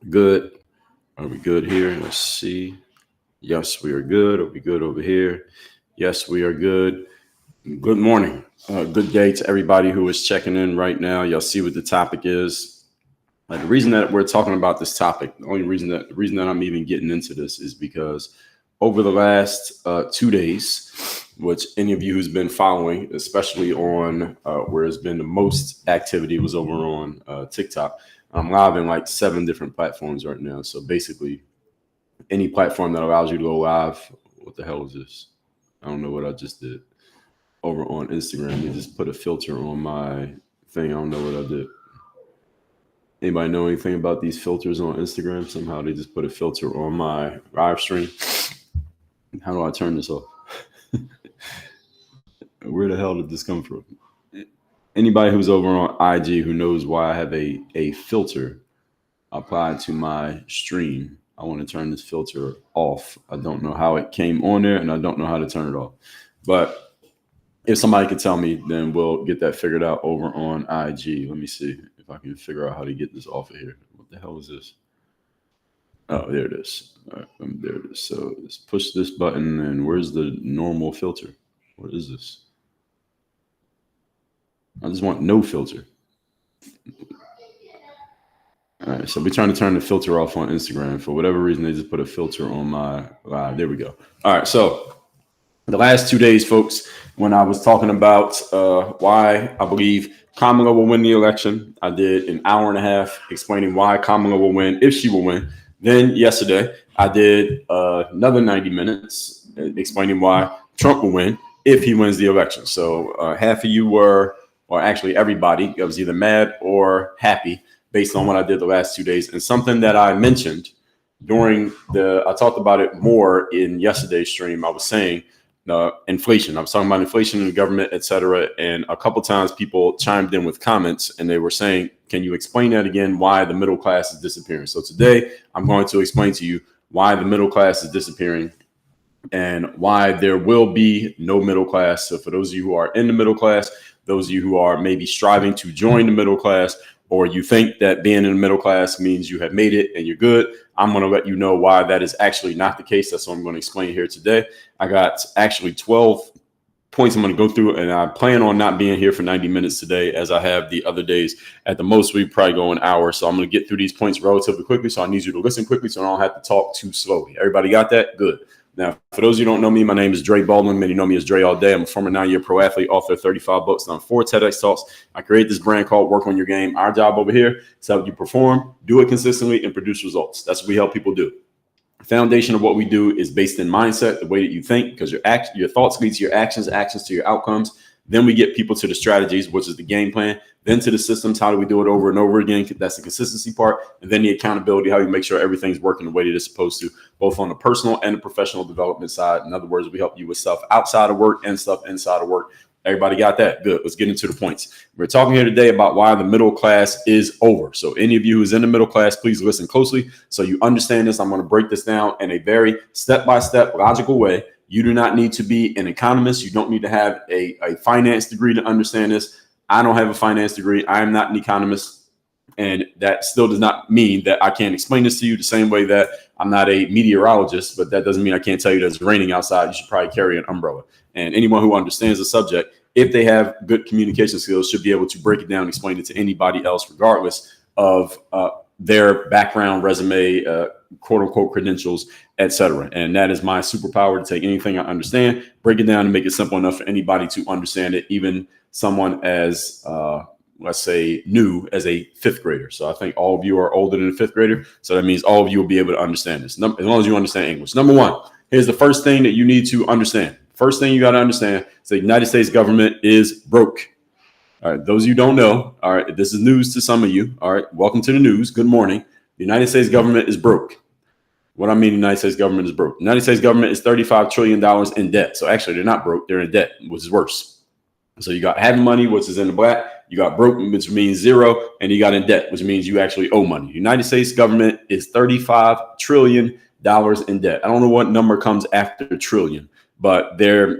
Good. Are we good here? Let's see. Yes, we are good. Are we good over here? Yes, we are good. Good morning. Good day to everybody who is checking in right now. Y'all see what the topic is. The reason that we're talking about this topic, the reason that I'm even getting into this is because over the last 2 days, which any of you who's been following, especially on where there's been the most activity, was over on TikTok. I'm live in like 7 different platforms right now. So basically, any platform that allows you to go live. What the hell is this? I don't know what I just did. Over on Instagram, you just put a filter on my thing. I don't know what I did. Anybody know anything about these filters on Instagram? Somehow they just put a filter on my live stream. How do I turn this off? Where the hell did this come from? Anybody who's over on IG who knows why I have a filter applied to my stream, I want to turn this filter off. I don't know how it came on there, and I don't know how to turn it off. But if somebody could tell me, then we'll get that figured out over on IG. Let me see if I can figure out how to get this off of here. What the hell is this? Oh, there it is. All right, there it is. So let's push this button, and where's the normal filter? What is this? I just want no filter. All right, so we're trying to turn the filter off on Instagram. For whatever reason, they just put a filter on my live. There we go. All right, so the last 2 days, folks, when I was talking about why I believe Kamala will win the election, I did an hour and a half explaining why Kamala will win, if she will win. Then yesterday, I did another 90 minutes explaining why Trump will win if he wins the election. So half of you were, or actually everybody, was either mad or happy based on what I did the last 2 days. And something that I mentioned I talked about it more in yesterday's stream. I was saying inflation. I was talking about inflation in the government, et cetera. And a couple times people chimed in with comments and they were saying, can you explain that again, why the middle class is disappearing? So today I'm going to explain to you why the middle class is disappearing and why there will be no middle class. So for those of you who are in the middle class, those of you who are maybe striving to join the middle class, or you think that being in the middle class means you have made it and you're good, I'm going to let you know why that is actually not the case. That's what I'm going to explain here today. I got actually 12 points I'm going to go through, and I plan on not being here for 90 minutes today as I have the other days. At the most, we probably go an hour. So I'm going to get through these points relatively quickly. So I need you to listen quickly so I don't have to talk too slowly. Everybody got that? Good. Now, for those of you who don't know me, my name is Dre Baldwin. Many know me as Dre all day. I'm a former 9-year pro athlete, author of 35 books, done 4 TEDx talks. I created this brand called Work on Your Game. Our job over here is to help you perform, do it consistently, and produce results. That's what we help people do. The foundation of what we do is based in mindset, the way that you think, because your thoughts lead to your actions, actions to your outcomes. Then we get people to the strategies, which is the game plan, then to the systems. How do we do it over and over again? That's the consistency part. And then the accountability, how you make sure everything's working the way that it's supposed to, both on the personal and the professional development side. In other words, we help you with stuff outside of work and stuff inside of work. Everybody got that? Good. Let's get into the points. We're talking here today about why the middle class is over. So any of you who's in the middle class, please listen closely so you understand this. I'm going to break this down in a very step-by-step logical way. You do not need to be an economist. You don't need to have a finance degree to understand this. I don't have a finance degree. I am not an economist. And that still does not mean that I can't explain this to you the same way that I'm not a meteorologist, but that doesn't mean I can't tell you that it's raining outside. You should probably carry an umbrella. And anyone who understands the subject, if they have good communication skills, should be able to break it down and explain it to anybody else, regardless of their background, resume, quote unquote credentials, etc. And that is my superpower, to take anything I understand, break it down, and make it simple enough for anybody to understand it, even someone as let's say new as a 5th grader. So I think all of you are older than a 5th grader. So that means all of you will be able to understand this, as long as you understand English. Number one, here's the first thing that you need to understand. First thing you got to understand is the United States government is broke. All right, those of you who don't know, all right, this is news to some of you. All right, welcome to the news. Good morning. The United States government is broke. What I mean, the United States government is broke. The United States government is $35 trillion in debt. So actually, they're not broke. They're in debt, which is worse. So you got having money, which is in the black. You got broke, which means zero. And you got in debt, which means you actually owe money. The United States government is $35 trillion in debt. I don't know what number comes after trillion, but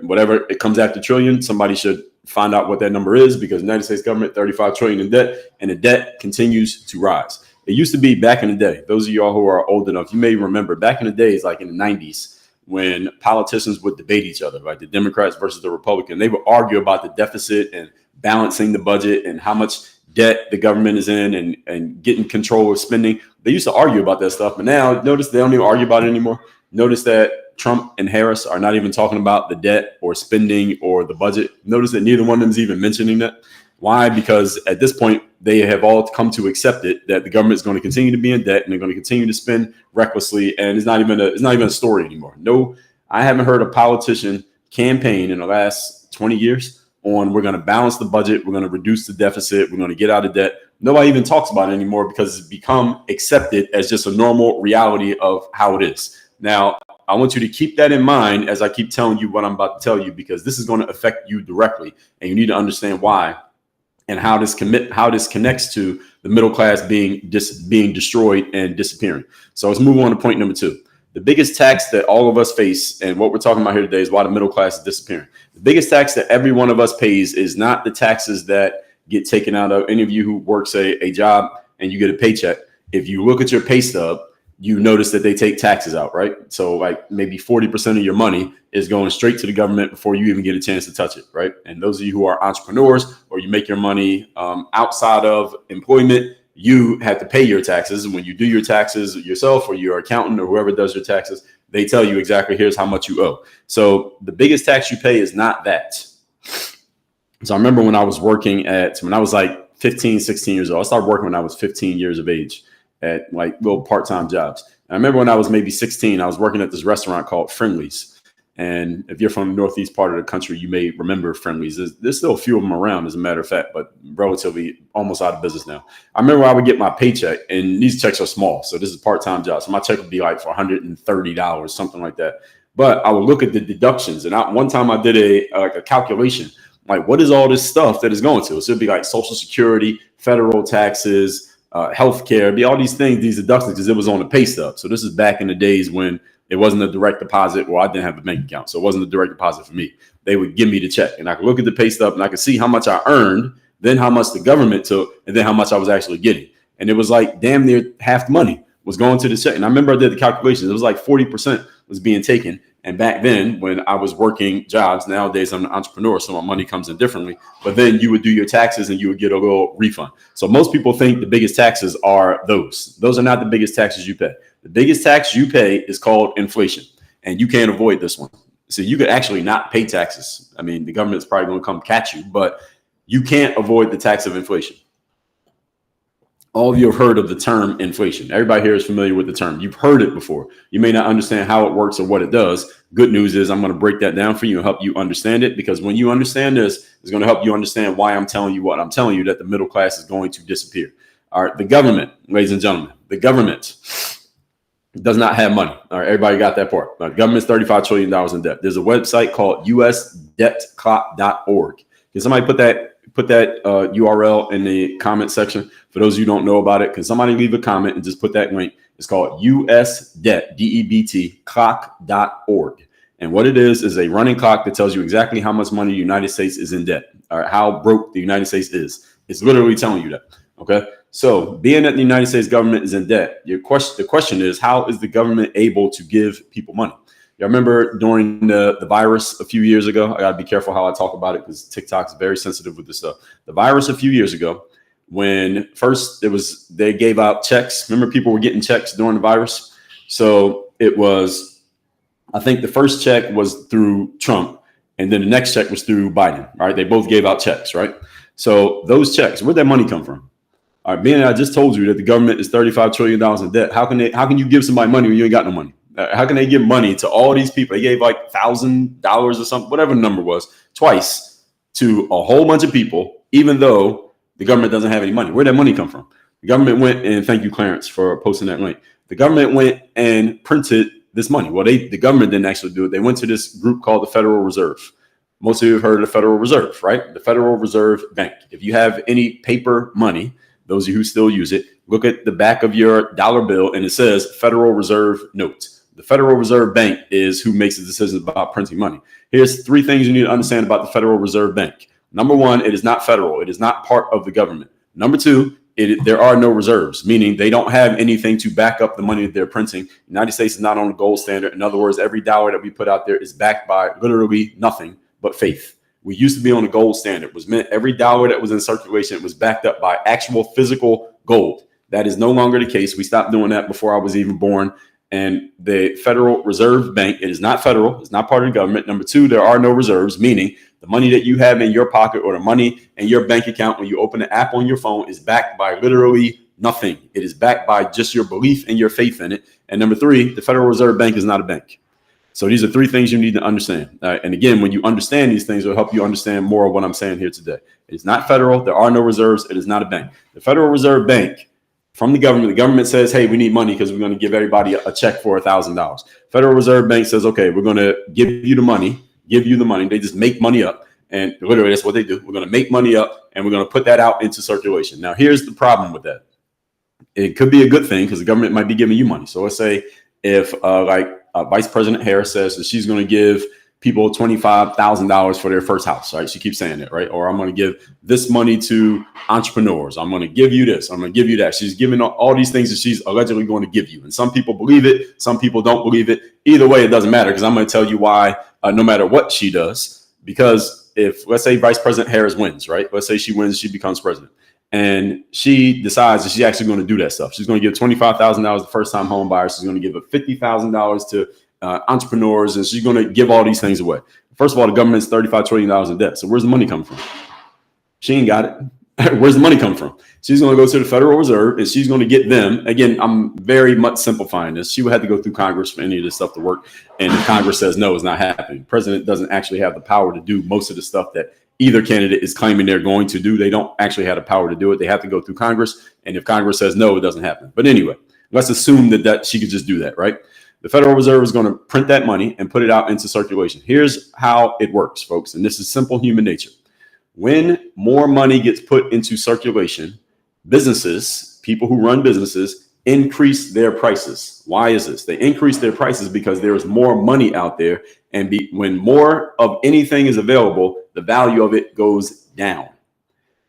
whatever it comes after trillion, somebody should find out what that number is, because the United States government, $35 trillion in debt, and the debt continues to rise. It used to be back in the day. Those of y'all who are old enough, you may remember back in the days, like in the 90s, when politicians would debate each other, like the Democrats versus the Republican. They would argue about the deficit and balancing the budget and how much debt the government is in and getting control of spending. They used to argue about that stuff, but now notice they don't even argue about it anymore. Notice that Trump and Harris are not even talking about the debt or spending or the budget. Notice that neither one of them is even mentioning that. Why? Because at this point, they have all come to accept it, that the government is going to continue to be in debt and they're going to continue to spend recklessly. And it's not even a story anymore. No, I haven't heard a politician campaign in the last 20 years on we're going to balance the budget. We're going to reduce the deficit. We're going to get out of debt. Nobody even talks about it anymore because it's become accepted as just a normal reality of how it is. Now, I want you to keep that in mind as I keep telling you what I'm about to tell you, because this is going to affect you directly and you need to understand why and how this connects to the middle class being destroyed and disappearing. So let's move on to point number 2. The biggest tax that all of us face, and what we're talking about here today, is why the middle class is disappearing. The biggest tax that every one of us pays is not the taxes that get taken out of any of you who works a job and you get a paycheck. If you look at your pay stub, you notice that they take taxes out, right? So like maybe 40% of your money is going straight to the government before you even get a chance to touch it, right? And those of you who are entrepreneurs or you make your money outside of employment, you have to pay your taxes. And when you do your taxes yourself or your accountant or whoever does your taxes, they tell you exactly here's how much you owe. So the biggest tax you pay is not that. So I remember when I was like 15, 16 years old, I started working when I was 15 years of age at like little part-time jobs. And I remember when I was maybe 16, I was working at this restaurant called Friendly's. And if you're from the northeast part of the country, you may remember Friendly's. There's still a few of them around, as a matter of fact, but relatively almost out of business now. I remember I would get my paycheck, and these checks are small. So this is a part-time job. So my check would be like for $130, something like that. But I would look at the deductions. And one time I did a calculation, like what is all this stuff that is going to? So it'd be like Social Security, federal taxes, healthcare, be all these things, these deductions, because it was on the pay stub. So this is back in the days when it wasn't a direct deposit, or I didn't have a bank account. So it wasn't a direct deposit for me. They would give me the check and I could look at the pay stub and I could see how much I earned, then how much the government took, and then how much I was actually getting. And it was like damn near half the money was going to the check. And I remember I did the calculations. It was like 40% was being taken. And back then when I was working jobs, nowadays I'm an entrepreneur, so my money comes in differently. But then you would do your taxes and you would get a little refund. So most people think the biggest taxes are those. Those are not the biggest taxes you pay. The biggest tax you pay is called inflation. And you can't avoid this one. So you could actually not pay taxes. I mean, the government's probably going to come catch you, but you can't avoid the tax of inflation. All of you have heard of the term inflation. Everybody here is familiar with the term. You've heard it before. You may not understand how it works or what it does. Good news is I'm going to break that down for you and help you understand it, because when you understand this, it's going to help you understand why I'm telling you what I'm telling you, that the middle class is going to disappear. All right. The government, ladies and gentlemen, the government does not have money. All right. Everybody got that part. The government's $35 trillion in debt. There's a website called usdebtclock.org. Can somebody put that URL in the comment section for those of you who don't know about it? Can somebody leave a comment and just put that link? It's called usdebt, clock.org. And what it is a running clock that tells you exactly how much money the United States is in debt, or how broke the United States is. It's literally telling you that. Okay. So being that the United States government is in debt, the question is, how is the government able to give people money? I remember during the virus a few years ago, I got to be careful how I talk about it because TikTok is very sensitive with this stuff. The virus a few years ago, when first they gave out checks. Remember, people were getting checks during the virus. So it was, I think the first check was through Trump, and then the next check was through Biden. Right? They both gave out checks, right? So those checks, where'd that money come from? All right, being that I just told you that the government is $35 trillion in debt, how can you give somebody money when you ain't got no money? How can they give money to all these people? They gave like $1,000 or something, whatever the number was, twice to a whole bunch of people, even though the government doesn't have any money. Where'd that money come from? The government went, and thank you, Clarence, for posting that link. The government went and printed this money. Well, the government didn't actually do it. They went to this group called the Federal Reserve. Most of you have heard of the Federal Reserve, right? The Federal Reserve Bank. If you have any paper money, those of you who still use it, look at the back of your dollar bill and it says Federal Reserve Notes. The Federal Reserve Bank is who makes the decisions about printing money. Here's 3 things you need to understand about the Federal Reserve Bank. Number 1, it is not federal. It is not part of the government. Number 2, there are no reserves, meaning they don't have anything to back up the money that they're printing. The United States is not on a gold standard. In other words, every dollar that we put out there is backed by literally nothing but faith. We used to be on a gold standard, which meant every dollar that was in circulation was backed up by actual physical gold. That is no longer the case. We stopped doing that before I was even born. And the Federal Reserve Bank, it is not federal. It's not part of the government. Number two, there are no reserves, meaning the money that you have in your pocket or the money in your bank account when you open the app on your phone is backed by literally nothing. It is backed by just your belief and your faith in it. And number three, the Federal Reserve Bank is not a bank. So these are three things you need to understand. And again, when you understand these things, it'll help you understand more of what I'm saying here today. It's not federal. There are no reserves. It is not a bank. The Federal Reserve Bank, from the government says, hey, we need money because we're going to give everybody a check for $1,000. Federal Reserve Bank says, okay, we're going to give you the money. They just make money up. And literally, that's what they do. We're going to make money up and we're going to put that out into circulation. Now, here's the problem with that. It could be a good thing because the government might be giving you money. So let's say if Vice President Harris says that she's going to give people $25,000 for their first house, right? She keeps saying that, right? Or I'm going to give this money to entrepreneurs. I'm going to give you this. I'm going to give you that. She's giving all these things that she's allegedly going to give you. And some people believe it. Some people don't believe it. Either way, it doesn't matter because I'm going to tell you why, no matter what she does. Because if, let's say Vice President Harris wins, right? Let's say she wins, she becomes president. And she decides that she's actually going to do that stuff. She's going to give $25,000 to first-time home buyers. She's going to give $50,000 to entrepreneurs, and she's going to give all these things away. First of all, the government's $35 trillion in debt. So where's the money coming from? She ain't got it. Where's the money come from? She's going to go to the Federal Reserve, and she's going to get them. Again, I'm very much simplifying this. She would have to go through Congress for any of this stuff to work. And if Congress says no, it's not happening. The president doesn't actually have the power to do most of the stuff that either candidate is claiming they're going to do. They don't actually have the power to do it. They have to go through Congress. And if Congress says no, it doesn't happen. But anyway, let's assume that she could just do that, right? The Federal Reserve is going to print that money and put it out into circulation. Here's how it works, folks. And this is simple human nature. When more money gets put into circulation, businesses, people who run businesses, increase their prices. Why is this? They increase their prices because there is more money out there. And when more of anything is available, the value of it goes down.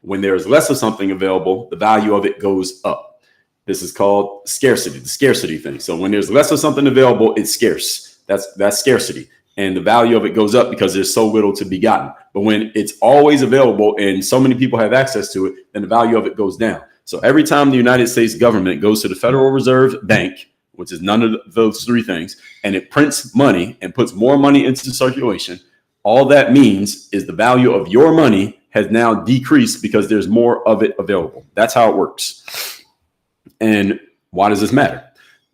When there is less of something available, the value of it goes up. This is called scarcity, the scarcity thing. So when there's less of something available, it's scarce. That's scarcity. And the value of it goes up because there's so little to be gotten. But when it's always available and so many people have access to it, then the value of it goes down. So every time the United States government goes to the Federal Reserve Bank, which is none of those three things, and it prints money and puts more money into circulation, all that means is the value of your money has now decreased because there's more of it available. That's how it works. And why does this matter?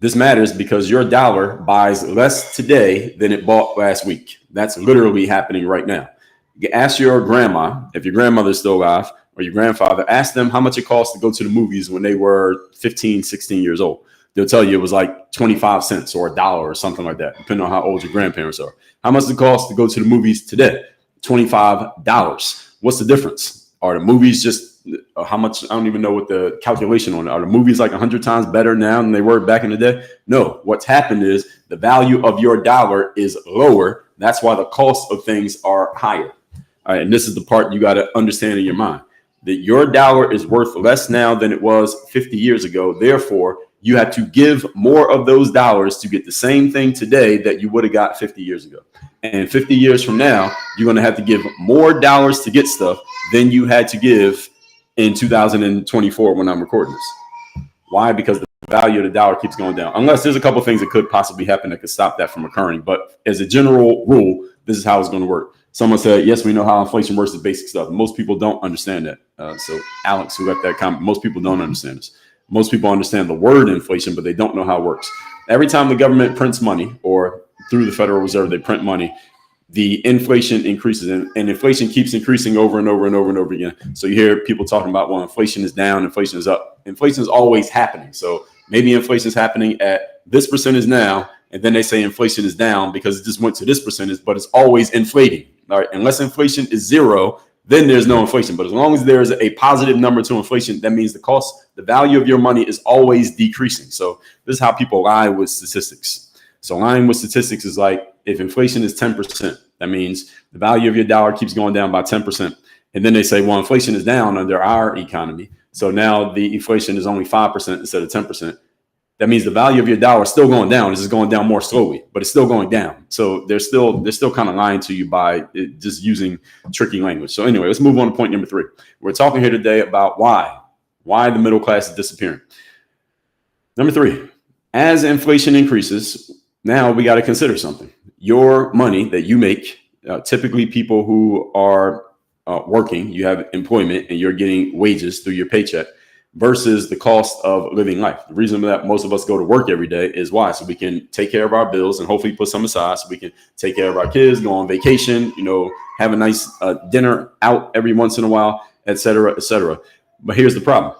This matters because your dollar buys less today than it bought last week. That's literally happening right now. You ask your grandma, if your grandmother's still alive, or your grandfather, ask them how much it cost to go to the movies when they were 15, 16 years old. They'll tell you it was like 25 cents or $1 or something like that, depending on how old your grandparents are. How much does it cost to go to the movies today? $25. What's the difference? Are the movies just how much? I don't even know what the calculation on it. Are the movies like 100 times better now than they were back in the day? No. What's happened is the value of your dollar is lower. That's why the cost of things are higher. All right, and this is the part you got to understand in your mind, that your dollar is worth less now than it was 50 years ago. Therefore, you have to give more of those dollars to get the same thing today that you would have got 50 years ago. And 50 years from now, you're going to have to give more dollars to get stuff than you had to give in 2024 when I'm recording this. Why? Because the value of the dollar keeps going down. Unless there's a couple of things that could possibly happen that could stop that from occurring. But as a general rule, this is how it's going to work. Someone said, yes, we know how inflation works, the basic stuff. Most people don't understand that. So Alex, who got that comment, most people don't understand this. Most people understand the word inflation, but they don't know how it works. Every time the government prints money, or through the Federal Reserve, they print money, the inflation increases, and inflation keeps increasing over and over and over and over again. So you hear people talking about, well, inflation is down, inflation is up. Inflation is always happening. So maybe inflation is happening at this percentage now, and then they say inflation is down because it just went to this percentage, but it's always inflating. All right, unless inflation is zero, then there's no inflation. But as long as there's a positive number to inflation, that means the value of your money is always decreasing. So this is how people lie with statistics. So lying with statistics is like, if inflation is 10%, that means the value of your dollar keeps going down by 10%. And then they say, well, inflation is down under our economy. So now the inflation is only 5% instead of 10%. That means the value of your dollar is still going down. It's just going down more slowly, but it's still going down. So they're still kind of lying to you by just using tricky language. So anyway, let's move on to point number 3. We're talking here today about why the middle class is disappearing. Number 3, as inflation increases, now we got to consider something. Your money that you make, typically people who are working, you have employment and you're getting wages through your paycheck, versus the cost of living life. The reason that most of us go to work every day is why? So we can take care of our bills and hopefully put some aside so we can take care of our kids, go on vacation, have a nice dinner out every once in a while, et cetera, et cetera. But here's the problem.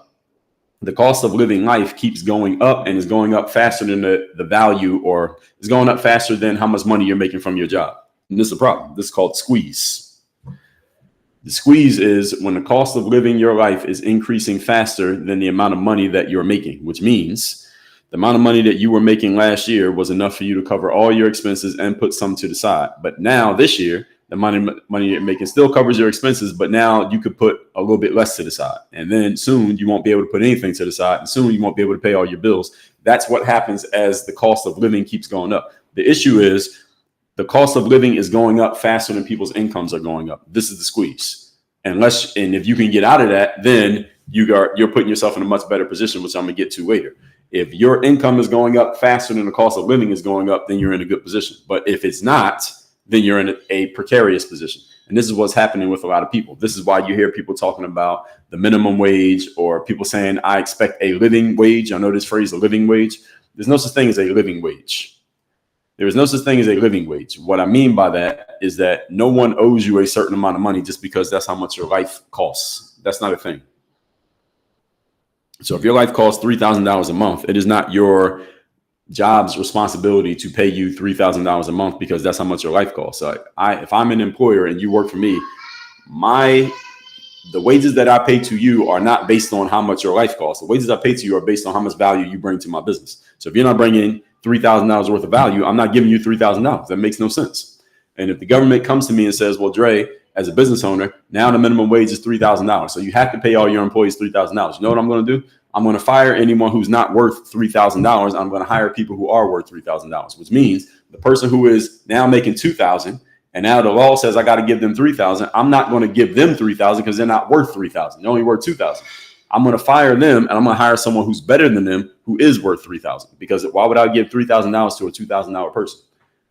The cost of living life keeps going up and is going up faster than the value, or is going up faster than how much money you're making from your job. And this is the problem. This is called squeeze. The squeeze is when the cost of living your life is increasing faster than the amount of money that you're making, which means the amount of money that you were making last year was enough for you to cover all your expenses and put some to the side. But now this year, the money you're making still covers your expenses, but now you could put a little bit less to the side. And then soon you won't be able to put anything to the side. And soon you won't be able to pay all your bills. That's what happens as the cost of living keeps going up. The issue is the cost of living is going up faster than people's incomes are going up. This is the squeeze. And if you can get out of that, then you're putting yourself in a much better position, which I'm going to get to later. If your income is going up faster than the cost of living is going up, then you're in a good position. But if it's not, then you're in a precarious position. And this is what's happening with a lot of people. This is why you hear people talking about the minimum wage, or people saying, I expect a living wage. I know this phrase, a living wage. There's no such thing as a living wage. There is no such thing as a living wage. What I mean by that is that no one owes you a certain amount of money just because that's how much your life costs. That's not a thing. So if your life costs $3,000 a month, it is not your job's responsibility to pay you $3,000 a month because that's how much your life costs. So if I'm an employer and you work for me, the wages that I pay to you are not based on how much your life costs. The wages I pay to you are based on how much value you bring to my business. So if you're not bringing $3,000 worth of value, I'm not giving you $3,000. That makes no sense. And if the government comes to me and says, well, Dre, as a business owner, now the minimum wage is $3,000. So you have to pay all your employees $3,000. You know what I'm going to do? I'm going to fire anyone who's not worth $3,000. I'm going to hire people who are worth $3,000, which means the person who is now making $2,000 and now the law says I got to give them $3,000. I'm not going to give them $3,000 because they're not worth $3,000. They're only worth $2,000. I'm going to fire them and I'm going to hire someone who's better than them who is worth $3,000, because why would I give $3,000 to a $2,000 person?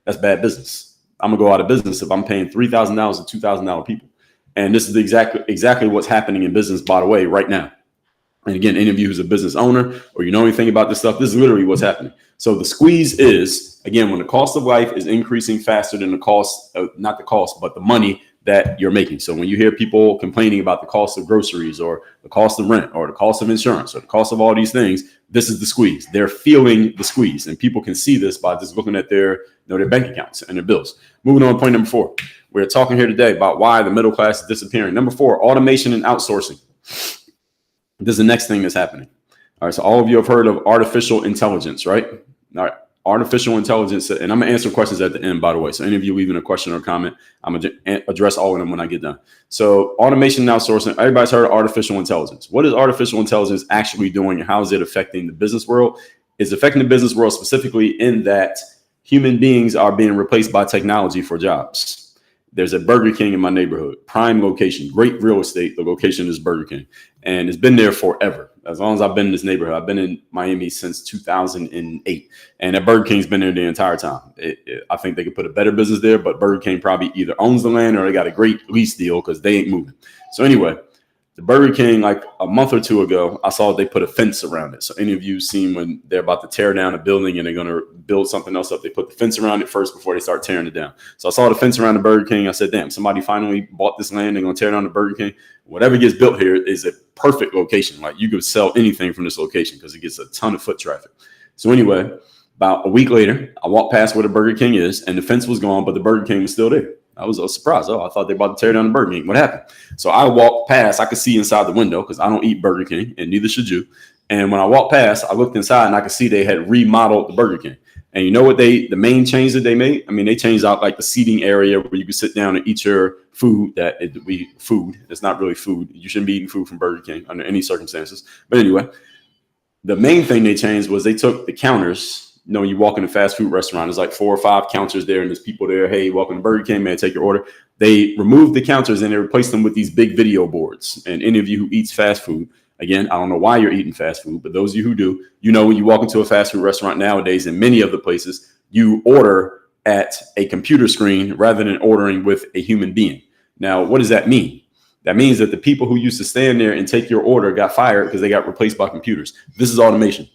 That's bad business. I'm going to go out of business if I'm paying $3,000 to $2,000 people. And this is exactly what's happening in business, by the way, right now. And again, any of you who's a business owner or you know anything about this stuff, this is literally what's happening. So the squeeze is, again, when the cost of life is increasing faster than the cost, not the cost, but the money that you're making. So when you hear people complaining about the cost of groceries or the cost of rent or the cost of insurance or the cost of all these things, this is the squeeze. They're feeling the squeeze, and people can see this by just looking at their bank accounts and their bills. Moving on to point number 4. We're talking here today about why the middle class is disappearing. Number 4, automation and outsourcing. This is the next thing that's happening. All right. So all of you have heard of artificial intelligence, right? All right. Artificial intelligence. And I'm going to answer questions at the end, by the way. So any of you leaving a question or comment, I'm going to address all of them when I get done. So automation and outsourcing. Everybody's heard of artificial intelligence. What is artificial intelligence actually doing, and how is it affecting the business world? It's affecting the business world specifically in that human beings are being replaced by technology for jobs. There's a Burger King in my neighborhood, prime location, great real estate. The location is Burger King, and it's been there forever. As long as I've been in this neighborhood, I've been in Miami since 2008, and that Burger King's been there the entire time. I think they could put a better business there, but Burger King probably either owns the land or they got a great lease deal because they ain't moving. So anyway, the Burger King, like a month or two ago, I saw they put a fence around it. So any of you seen when they're about to tear down a building and they're going to build something else up, they put the fence around it first before they start tearing it down. So I saw the fence around the Burger King. I said, damn, somebody finally bought this land. They're going to tear down the Burger King. Whatever gets built here is a perfect location. Like you could sell anything from this location because it gets a ton of foot traffic. So anyway, about a week later, I walked past where the Burger King is and the fence was gone, but the Burger King was still there. I was surprised. I thought they were about to tear down the Burger King. What happened? So I walked past. I could see inside the window because I don't eat Burger King, and neither should you. And when I walked past, I looked inside and I could see they had remodeled the Burger King. And you know what the main change that they made? I mean, they changed out like the seating area where you can sit down and eat your food. Food. It's not really food. You shouldn't be eating food from Burger King under any circumstances. But anyway, the main thing they changed was they took the counters. You know, when you walk in a fast food restaurant, there's like 4 or 5 counters there, and there's people there. Hey, welcome to Burger King, man, take your order. They removed the counters and they replaced them with these big video boards. And any of you who eats fast food, again, I don't know why you're eating fast food, but those of you who do, you know, when you walk into a fast food restaurant nowadays, in many of the places, you order at a computer screen rather than ordering with a human being. Now, what does that mean? That means that the people who used to stand there and take your order got fired because they got replaced by computers. This is automation.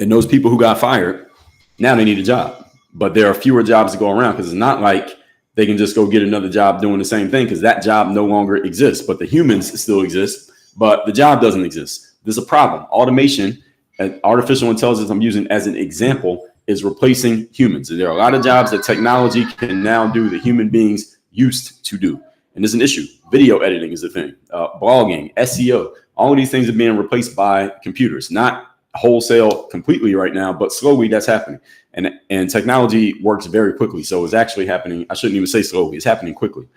And those people who got fired, now they need a job. But there are fewer jobs to go around because it's not like they can just go get another job doing the same thing, because that job no longer exists. But the humans still exist, but the job doesn't exist. There's a problem. Automation and artificial intelligence, I'm using as an example, is replacing humans. And there are a lot of jobs that technology can now do that human beings used to do. And there's an issue. Video editing is a thing. Blogging, SEO, all of these things are being replaced by computers. Not wholesale completely right now, but slowly that's happening. And technology works very quickly. So it's actually happening. I shouldn't even say slowly. It's happening quickly.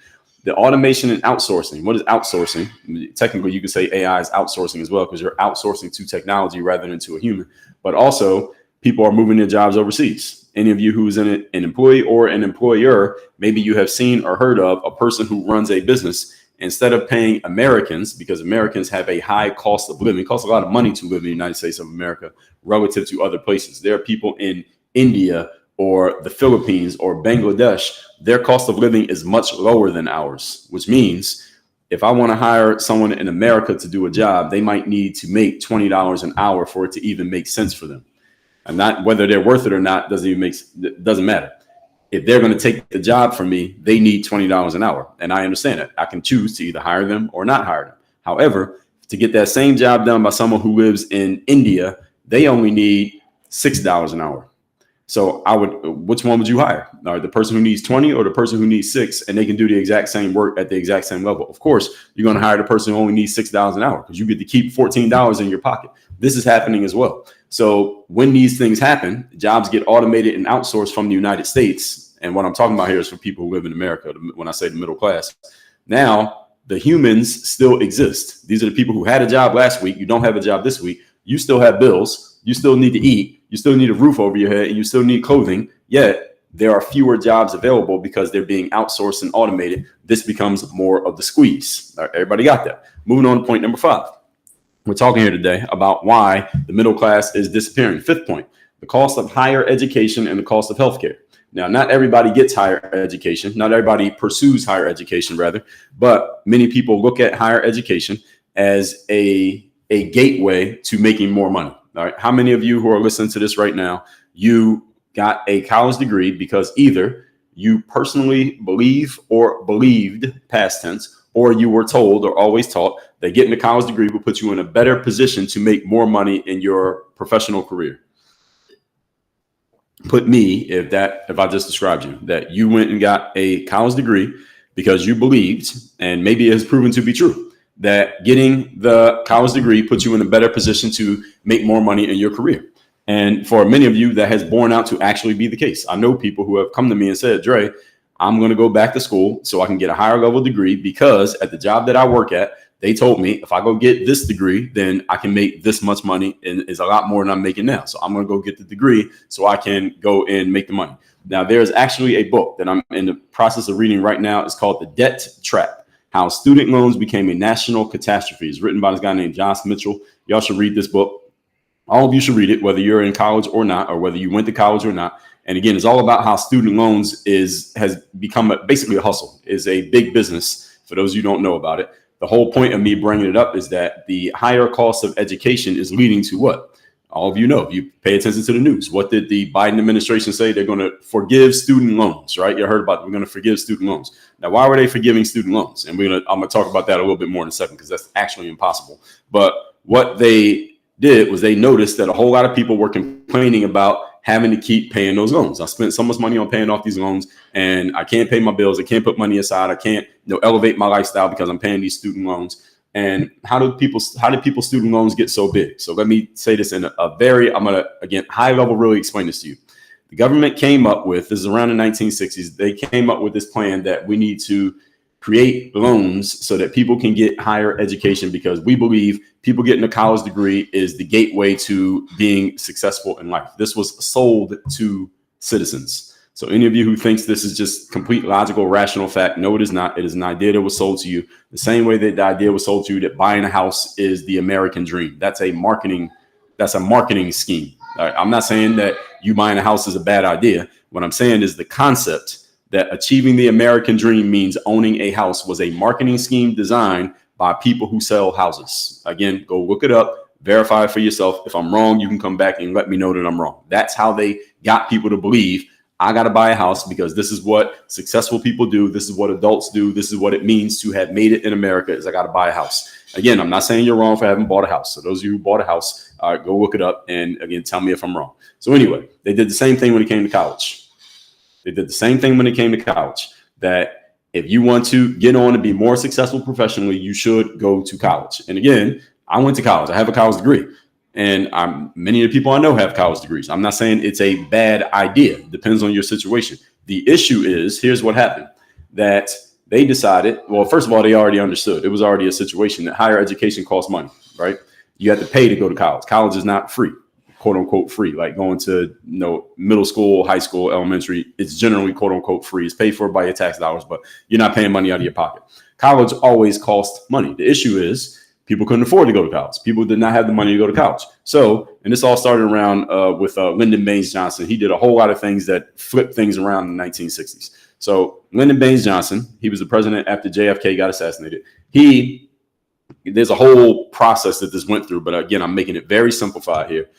The automation and outsourcing. What is outsourcing? Technically, you could say AI is outsourcing as well, because you're outsourcing to technology rather than to a human. But also, people are moving their jobs overseas. Any of you who's in it, an employee or an employer, maybe you have seen or heard of a person who runs a business. Instead of paying Americans, because Americans have a high cost of living, it costs a lot of money to live in the United States of America relative to other places. There are people in India or the Philippines or Bangladesh, their cost of living is much lower than ours, which means if I want to hire someone in America to do a job, they might need to make $20 an hour for it to even make sense for them. And not whether they're worth it or not doesn't matter. If they're going to take the job from me, they need $20 an hour. And I understand that. I can choose to either hire them or not hire them. However, to get that same job done by someone who lives in India, they only need $6 an hour. So which one would you hire? The person who needs 20 or the person who needs 6, and they can do the exact same work at the exact same level? Of course, you're going to hire the person who only needs $6 an hour because you get to keep $14 in your pocket. This is happening as well. So when these things happen, jobs get automated and outsourced from the United States. And what I'm talking about here is for people who live in America. When I say the middle class, now the humans still exist. These are the people who had a job last week. You don't have a job this week. You still have bills. You still need to eat. You still need a roof over your head, and you still need clothing. Yet there are fewer jobs available because they're being outsourced and automated. This becomes more of the squeeze. All right, everybody got that? Moving on to point number 5. We're talking here today about why the middle class is disappearing. 5th point, the cost of higher education and the cost of healthcare. Now, not everybody gets higher education. Not everybody pursues higher education, rather. But many people look at higher education as a gateway to making more money. All right. How many of you who are listening to this right now, you got a college degree because either you personally believe or believed, past tense, or you were told or always taught that getting a college degree will put you in a better position to make more money in your professional career? Put me, if I just described you, that you went and got a college degree because you believed, and maybe it has proven to be true, that getting the college degree puts you in a better position to make more money in your career. And for many of you, that has borne out to actually be the case. I know people who have come to me and said, Dre, I'm going to go back to school so I can get a higher level degree because at the job that I work at, they told me if I go get this degree, then I can make this much money, and it's a lot more than I'm making now. So I'm going to go get the degree so I can go and make the money. Now, there's actually a book that I'm in the process of reading right now. It's called The Debt Trap: How Student Loans Became a National Catastrophe. It's written by this guy named Josh Mitchell. Y'all should read this book. All of you should read it, whether you're in college or not, or whether you went to college or not. And again, it's all about how student loans has become basically a hustle, is a big business. For those of you who don't know about it, the whole point of me bringing it up is that the higher cost of education is leading to what? All of you know, if you pay attention to the news. What did the Biden administration say? They're going to forgive student loans, right? You heard about it. We're going to forgive student loans. Now, why were they forgiving student loans? And I'm going to talk about that a little bit more in a second, because that's actually impossible. But what they did was they noticed that a whole lot of people were complaining about having to keep paying those loans. I spent so much money on paying off these loans, and I can't pay my bills. I can't put money aside. I can't elevate my lifestyle because I'm paying these student loans. And how did people's student loans get so big? So let me say this in a very, I'm going to, again, high level, really explain this to you. The government came up with, this is around the 1960s, they came up with this plan that we need to create loans so that people can get higher education, because we believe people getting a college degree is the gateway to being successful in life. This was sold to citizens. So any of you who thinks this is just complete logical, rational fact, no, it is not. It is an idea that was sold to you the same way that the idea was sold to you that buying a house is the American dream. That's a marketing scheme. I'm not saying that you buying a house is a bad idea. What I'm saying is the concept that achieving the American dream means owning a house was a marketing scheme designed by people who sell houses. Again, go look it up, verify it for yourself. If I'm wrong, you can come back and let me know that I'm wrong. That's how they got people to believe I got to buy a house because this is what successful people do. This is what adults do. This is what it means to have made it in America, is I got to buy a house. Again, I'm not saying you're wrong for having bought a house. So those of you who bought a house, go look it up and again, tell me if I'm wrong. So anyway, they did the same thing when it came to college. That if you want to get on and be more successful professionally, you should go to college. And again, I went to college. I have a college degree. And many of the people I know have college degrees. I'm not saying it's a bad idea. It depends on your situation. The issue is, here's what happened, that they decided, well, first of all, they already understood. It was already a situation that higher education costs money, right? You have to pay to go to college. College is not free, quote unquote free, like going to middle school, high school, elementary. It's generally quote unquote free. It's paid for by your tax dollars, but you're not paying money out of your pocket. College always costs money. The issue is, people couldn't afford to go to college. People did not have the money to go to college. So, and this all started around with Lyndon Baines Johnson. He did a whole lot of things that flipped things around in the 1960s. So Lyndon Baines Johnson, he was the president after JFK got assassinated. There's a whole process that this went through, but again, I'm making it very simplified here.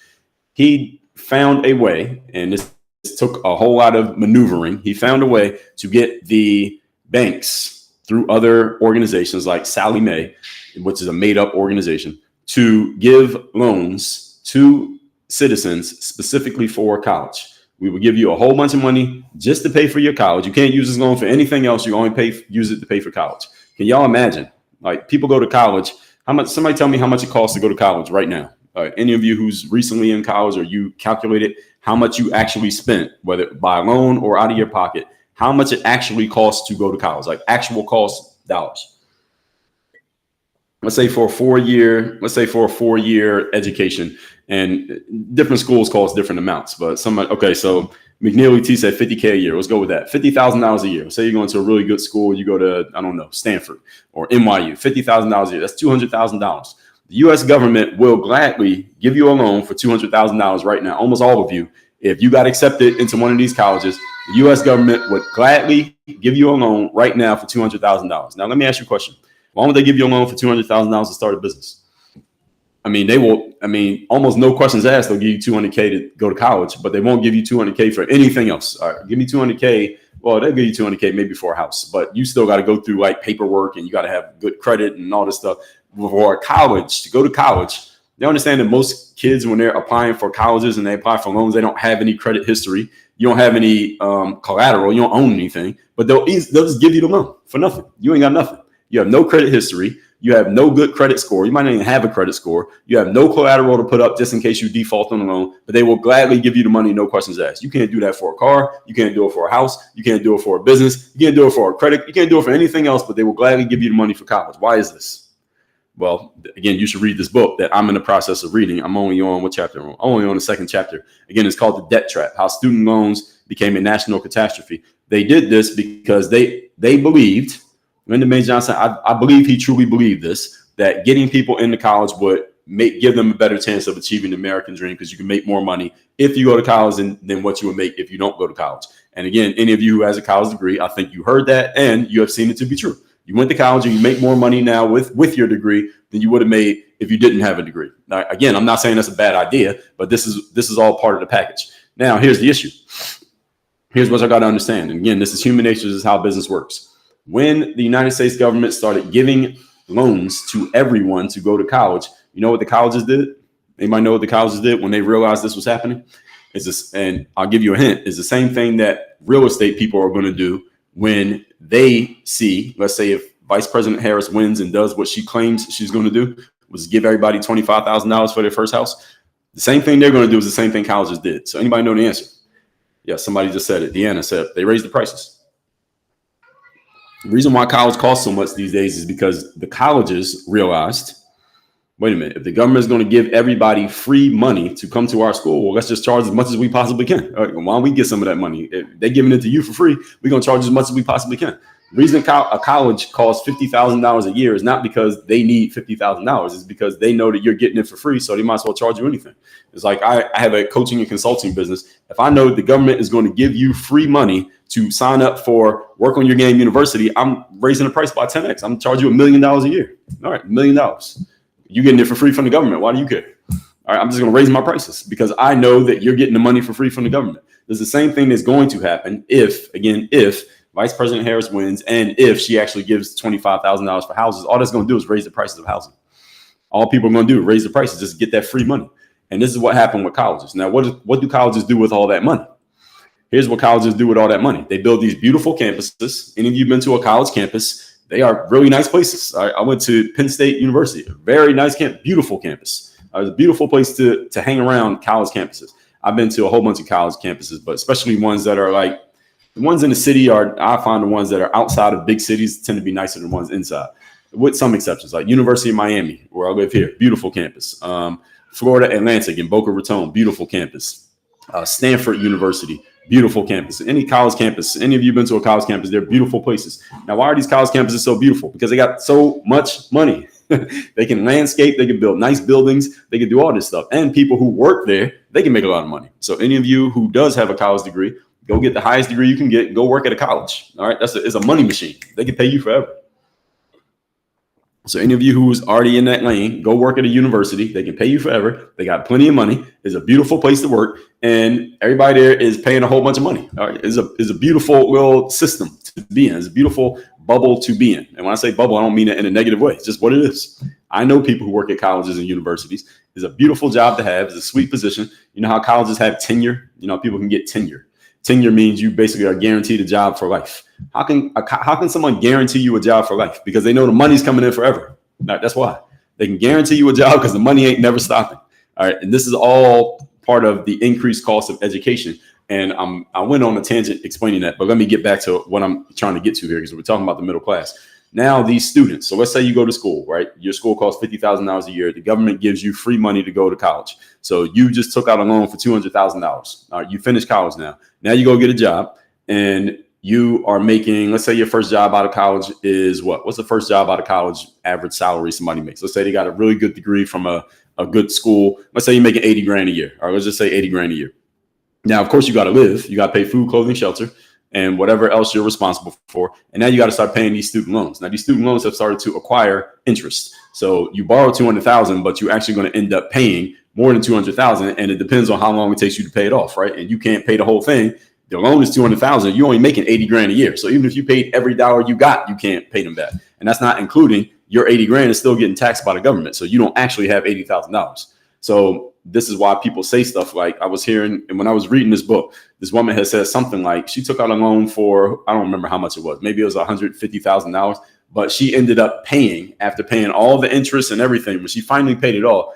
He found a way, and this took a whole lot of maneuvering. He found a way to get the banks through other organizations like Sallie Mae, which is a made-up organization, to give loans to citizens specifically for college. We will give you a whole bunch of money just to pay for your college. You can't use this loan for anything else. You only use it to pay for college. Can y'all imagine? Like, people go to college. How much? Somebody tell me how much it costs to go to college right now. Any of you who's recently in college, or you calculated how much you actually spent, whether by loan or out of your pocket, how much it actually costs to go to college, like actual cost dollars. Let's say for a 4-year education, and different schools cost different amounts, but okay, so McNeely T said $50K a year. Let's go with that. $50,000 a year. Say you're going to a really good school. You go to, I don't know, Stanford or NYU, $50,000 a year. That's $200,000. The U.S. government will gladly give you a loan for $200,000 right now. Almost all of you, if you got accepted into one of these colleges, the U.S. government would gladly give you a loan right now for $200,000. Now, let me ask you a question. Why would they give you a loan for $200,000 to start a business? Almost no questions asked. They'll give you $200K to go to college, but they won't give you $200K for anything else. All right, give me $200K. Well, they'll give you $200K maybe for a house, but you still got to go through like paperwork, and you got to have good credit and all this stuff. For college, to go to college, they understand that most kids, when they're applying for colleges and they apply for loans, they don't have any credit history. You don't have any collateral. You don't own anything, but they'll just give you the loan for nothing. You ain't got nothing. You have no credit history. You have no good credit score. You might not even have a credit score. You have no collateral to put up just in case you default on the loan, but they will gladly give you the money, no questions asked. You can't do that for a car. You can't do it for a house. You can't do it for a business. You can't do it for a credit. You can't do it for anything else, but they will gladly give you the money for college. Why is this? Well, again, you should read this book that I'm in the process of reading. I'm only on what chapter? I'm only on the second chapter. Again, it's called The Debt Trap: How Student Loans Became a National Catastrophe. They did this because they believed, Lyndon Baines Johnson, I believe he truly believed this, that getting people into college would give them a better chance of achieving the American dream, because you can make more money if you go to college than what you would make if you don't go to college. And again, any of you who has a college degree, I think you heard that and you have seen it to be true. You went to college and you make more money now with your degree than you would have made if you didn't have a degree. Now, again, I'm not saying that's a bad idea, but this is all part of the package. Now, here's the issue. Here's what I got to understand. And again, this is human nature. This is how business works. When the United States government started giving loans to everyone to go to college, you know what the colleges did? Anybody know what the colleges did when they realized this was happening? And I'll give you a hint. It's the same thing that real estate people are going to do when they see, let's say if Vice President Harris wins and does what she claims she's going to do, was give everybody $25,000 for their first house, the same thing they're going to do is the same thing colleges did. So anybody know the answer? Yeah, somebody just said it. Deanna said they raised the prices. The reason why college costs so much these days is because the colleges realized, wait a minute, if the government is going to give everybody free money to come to our school, well, let's just charge as much as we possibly can. All right, why don't we get some of that money? If they're giving it to you for free, we're going to charge as much as we possibly can. The reason a college costs $50,000 a year is not because they need $50,000. It's because they know that you're getting it for free, so they might as well charge you anything. It's like I have a coaching and consulting business. If I know the government is going to give you free money to sign up for Work on Your Game University, I'm raising the price by 10x. I'm charging you $1 million a year. All right, $1 million. You're getting it for free from the government. Why do you care? All right, I'm just going to raise my prices because I know that you're getting the money for free from the government. There's the same thing that's going to happen if Vice President Harris wins and if she actually gives $25,000 for houses. All that's going to do is raise the prices of housing. All people are going to do is raise the prices, just get that free money. And this is what happened with colleges. Now, what do colleges do with all that money? Here's what colleges do with all that money. They build these beautiful campuses. Any of you been to a college campus? They are really nice places. I went to Penn State University, a very nice beautiful campus. It's a beautiful place to hang around college campuses. I've been to a whole bunch of college campuses, but especially ones that are like the ones in the city I find the ones that are outside of big cities tend to be nicer than the ones inside, with some exceptions, like University of Miami, where I live here, beautiful campus. Florida Atlantic in Boca Raton, beautiful campus. Stanford University, beautiful campus. Any college campus, any of you been to a college campus, they're beautiful places. Now, why are these college campuses so beautiful? Because they got so much money. They can landscape, they can build nice buildings, they can do all this stuff. And people who work there, they can make a lot of money. So any of you who does have a college degree, go get the highest degree you can get, go work at a college. All right, it's a money machine. They can pay you forever. So any of you who's already in that lane, go work at a university. They can pay you forever. They got plenty of money. It's a beautiful place to work. And everybody there is paying a whole bunch of money. All right, it's a beautiful little system to be in. It's a beautiful bubble to be in. And when I say bubble, I don't mean it in a negative way. It's just what it is. I know people who work at colleges and universities. It's a beautiful job to have. It's a sweet position. You know how colleges have tenure? You know, people can get tenure. Tenure means you basically are guaranteed a job for life. How can someone guarantee you a job for life? Because they know the money's coming in forever. That's why they can guarantee you a job, because the money ain't never stopping. All right. And this is all part of the increased cost of education. And I went on a tangent explaining that, but let me get back to what I'm trying to get to here, because we're talking about the middle class. Now, these students, so let's say you go to school, right? Your school costs $50,000 a year. The government gives you free money to go to college. So you just took out a loan for $200,000. All right, you finished college now. Now you go get a job and you are making, let's say your first job out of college is what? What's the first job out of college average salary somebody makes? Let's say they got a really good degree from a good school. Let's say you're making 80 grand a year. All right, let's just say 80 grand a year. Now, of course, you got to live. You got to pay food, clothing, shelter, and whatever else you're responsible for. And now you got to start paying these student loans. Now, these student loans have started to acquire interest. So you borrow $200,000, but you're actually going to end up paying more than $200,000. And it depends on how long it takes you to pay it off, right? And you can't pay the whole thing. The loan is $200,000. You're only making 80 grand a year. So even if you paid every dollar you got, you can't pay them back. And that's not including your 80 grand is still getting taxed by the government. So you don't actually have $80,000. So this is why people say stuff like, I was hearing, and when I was reading this book, this woman has said something like she took out a loan for, I don't remember how much it was. Maybe it was $150,000, but she ended up paying, after paying all the interest and everything, when she finally paid it all,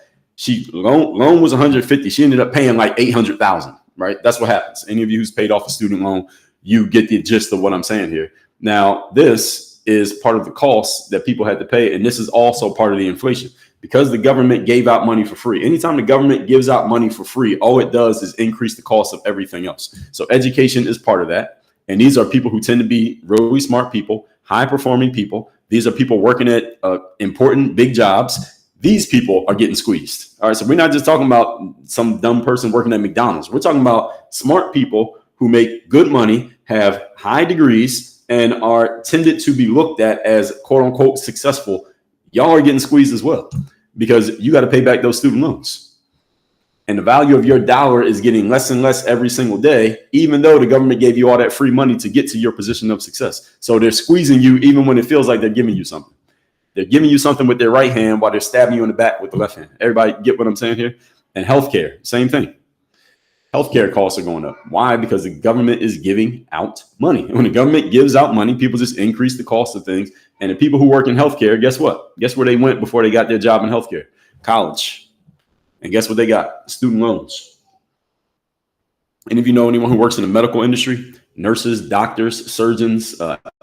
loan was 150. She ended up paying like 800,000, right? That's what happens. Any of you who's paid off a student loan, you get the gist of what I'm saying here. Now, this is part of the cost that people had to pay. And this is also part of the inflation. Because the government gave out money for free. Anytime the government gives out money for free, all it does is increase the cost of everything else. So education is part of that. And these are people who tend to be really smart people, high performing people. These are people working at important big jobs. These people are getting squeezed. All right. So we're not just talking about some dumb person working at McDonald's. We're talking about smart people who make good money, have high degrees, and are tended to be looked at as quote unquote successful. Y'all are getting squeezed as well, because you got to pay back those student loans. And the value of your dollar is getting less and less every single day, even though the government gave you all that free money to get to your position of success. So they're squeezing you even when it feels like they're giving you something. They're giving you something with their right hand while they're stabbing you in the back with the left hand. Everybody get what I'm saying here? And healthcare, same thing. Healthcare costs are going up. Why? Because the government is giving out money. And when the government gives out money, people just increase the cost of things. And the people who work in healthcare, guess what? Guess where they went before they got their job in healthcare? College. And guess what they got? Student loans. And if you know anyone who works in the medical industry, nurses, doctors, surgeons,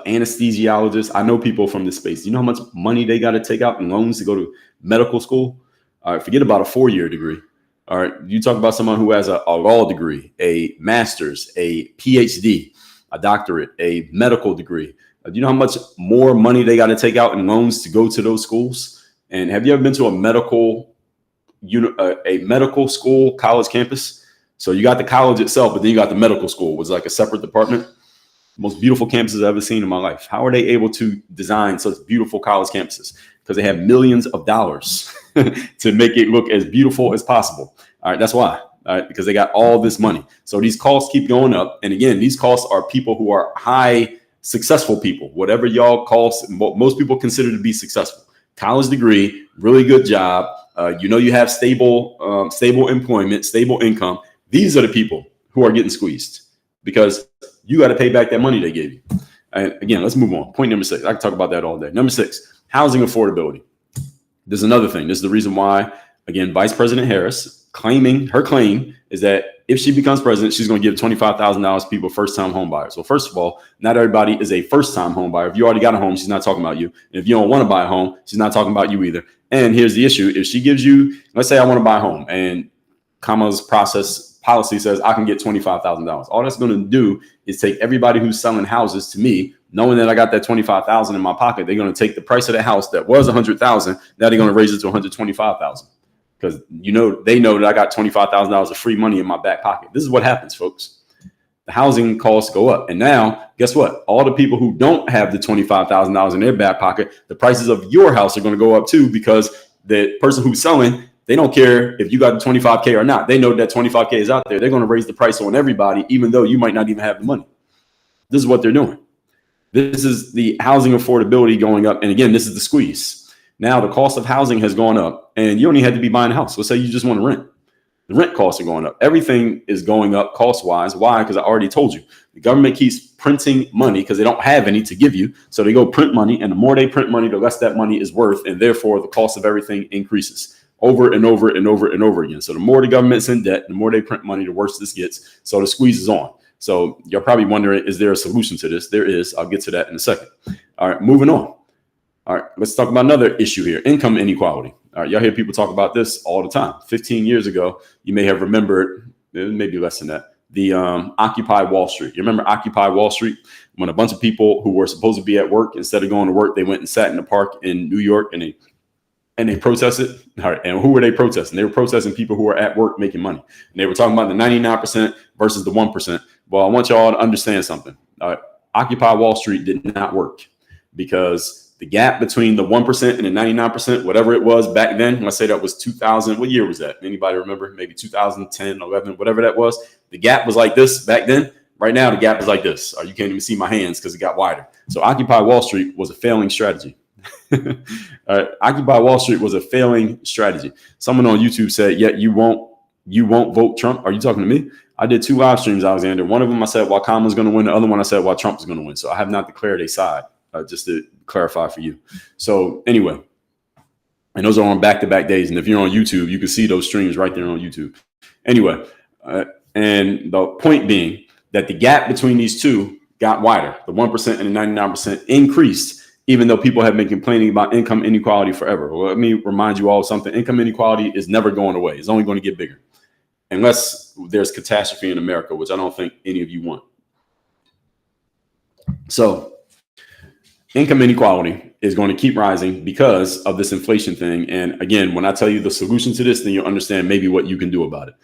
anesthesiologists, I know people from this space. Do you know how much money they got to take out in loans to go to medical school? All right, forget about a 4-year degree. All right, you talk about someone who has a law degree, a master's, a PhD, a doctorate, a medical degree. Do you know how much more money they got to take out in loans to go to those schools? And have you ever been to a medical school, college campus? So you got the college itself, but then you got the medical school, which is like a separate department. Most beautiful campuses I've ever seen in my life. How are they able to design such beautiful college campuses? Because they have millions of dollars to make it look as beautiful as possible. All right, that's why. All right, because they got all this money. So these costs keep going up. And again, these costs are people who are high successful people, whatever y'all costs, most people consider to be successful. College degree, really good job. You have stable employment, stable income. These are the people who are getting squeezed because you got to pay back that money they gave you. And again, let's move on. Point number 6. I can talk about that all day. Number 6, housing affordability. There's another thing. This is the reason why, again, Vice President Harris her claim is that if she becomes president, she's going to give $25,000 to people first-time home buyers. Well, first of all, not everybody is a first-time home buyer. If you already got a home, she's not talking about you. And if you don't want to buy a home, she's not talking about you either. And here's the issue. If she gives you, let's say I want to buy a home and Kamala's policy says I can get $25,000. All that's going to do is take everybody who's selling houses to me, knowing that I got that $25,000 in my pocket. They're going to take the price of the house that was $100,000. Now they're going to raise it to $125,000 because they know that I got $25,000 of free money in my back pocket. This is what happens, folks. The housing costs go up. And now, guess what? All the people who don't have the $25,000 in their back pocket, the prices of your house are going to go up too because the person who's selling, they don't care if you got the 25K or not. They know that 25K is out there. They're going to raise the price on everybody, even though you might not even have the money. This is what they're doing. This is the housing affordability going up. And again, this is the squeeze. Now the cost of housing has gone up and you only had to be buying a house. Let's say you just want to rent. The rent costs are going up. Everything is going up cost wise. Why? Because I already told you the government keeps printing money because they don't have any to give you. So they go print money. And the more they print money, the less that money is worth. And therefore the cost of everything increases over and over and over and over again. So the more the government's in debt, the more they print money, the worse this gets. So the squeeze is on. So you're probably wondering, is there a solution to this? There is. I'll get to that in a second. All right, moving on. All right, let's talk about another issue here, income inequality. All right, y'all hear people talk about this all the time. 15 years ago, you may have remembered, maybe less than that, the Occupy Wall Street. You remember Occupy Wall Street? When a bunch of people who were supposed to be at work, instead of going to work, they went and sat in the park in New York and they protested. All right, and who were they protesting? They were protesting people who were at work making money. And they were talking about the 99% versus the 1%. Well, I want y'all to understand something. Occupy Wall Street did not work because the gap between the 1% and the 99%, whatever it was back then, when I say that was 2000, what year was that? Anybody remember? Maybe 2010, 11, whatever that was. The gap was like this back then. Right now, the gap is like this. You can't even see my hands because it got wider. So Occupy Wall Street was a failing strategy. Occupy Wall Street was a failing strategy. Someone on YouTube said, "Yeah, you won't vote Trump." Are you talking to me? I did 2 live streams, Alexander. One of them I said why Kamala's going to win. The other one I said why Trump is going to win. So I have not declared a side, just to clarify for you. So anyway, and those are on back-to-back days. And if you're on YouTube, you can see those streams right there on YouTube. Anyway, and the point being that the gap between these two got wider. The 1% and the 99% increased, even though people have been complaining about income inequality forever. Well, let me remind you all of something. Income inequality is never going away. It's only going to get bigger unless there's catastrophe in America, which I don't think any of you want. So income inequality is going to keep rising because of this inflation thing. And again, when I tell you the solution to this, then you'll understand maybe what you can do about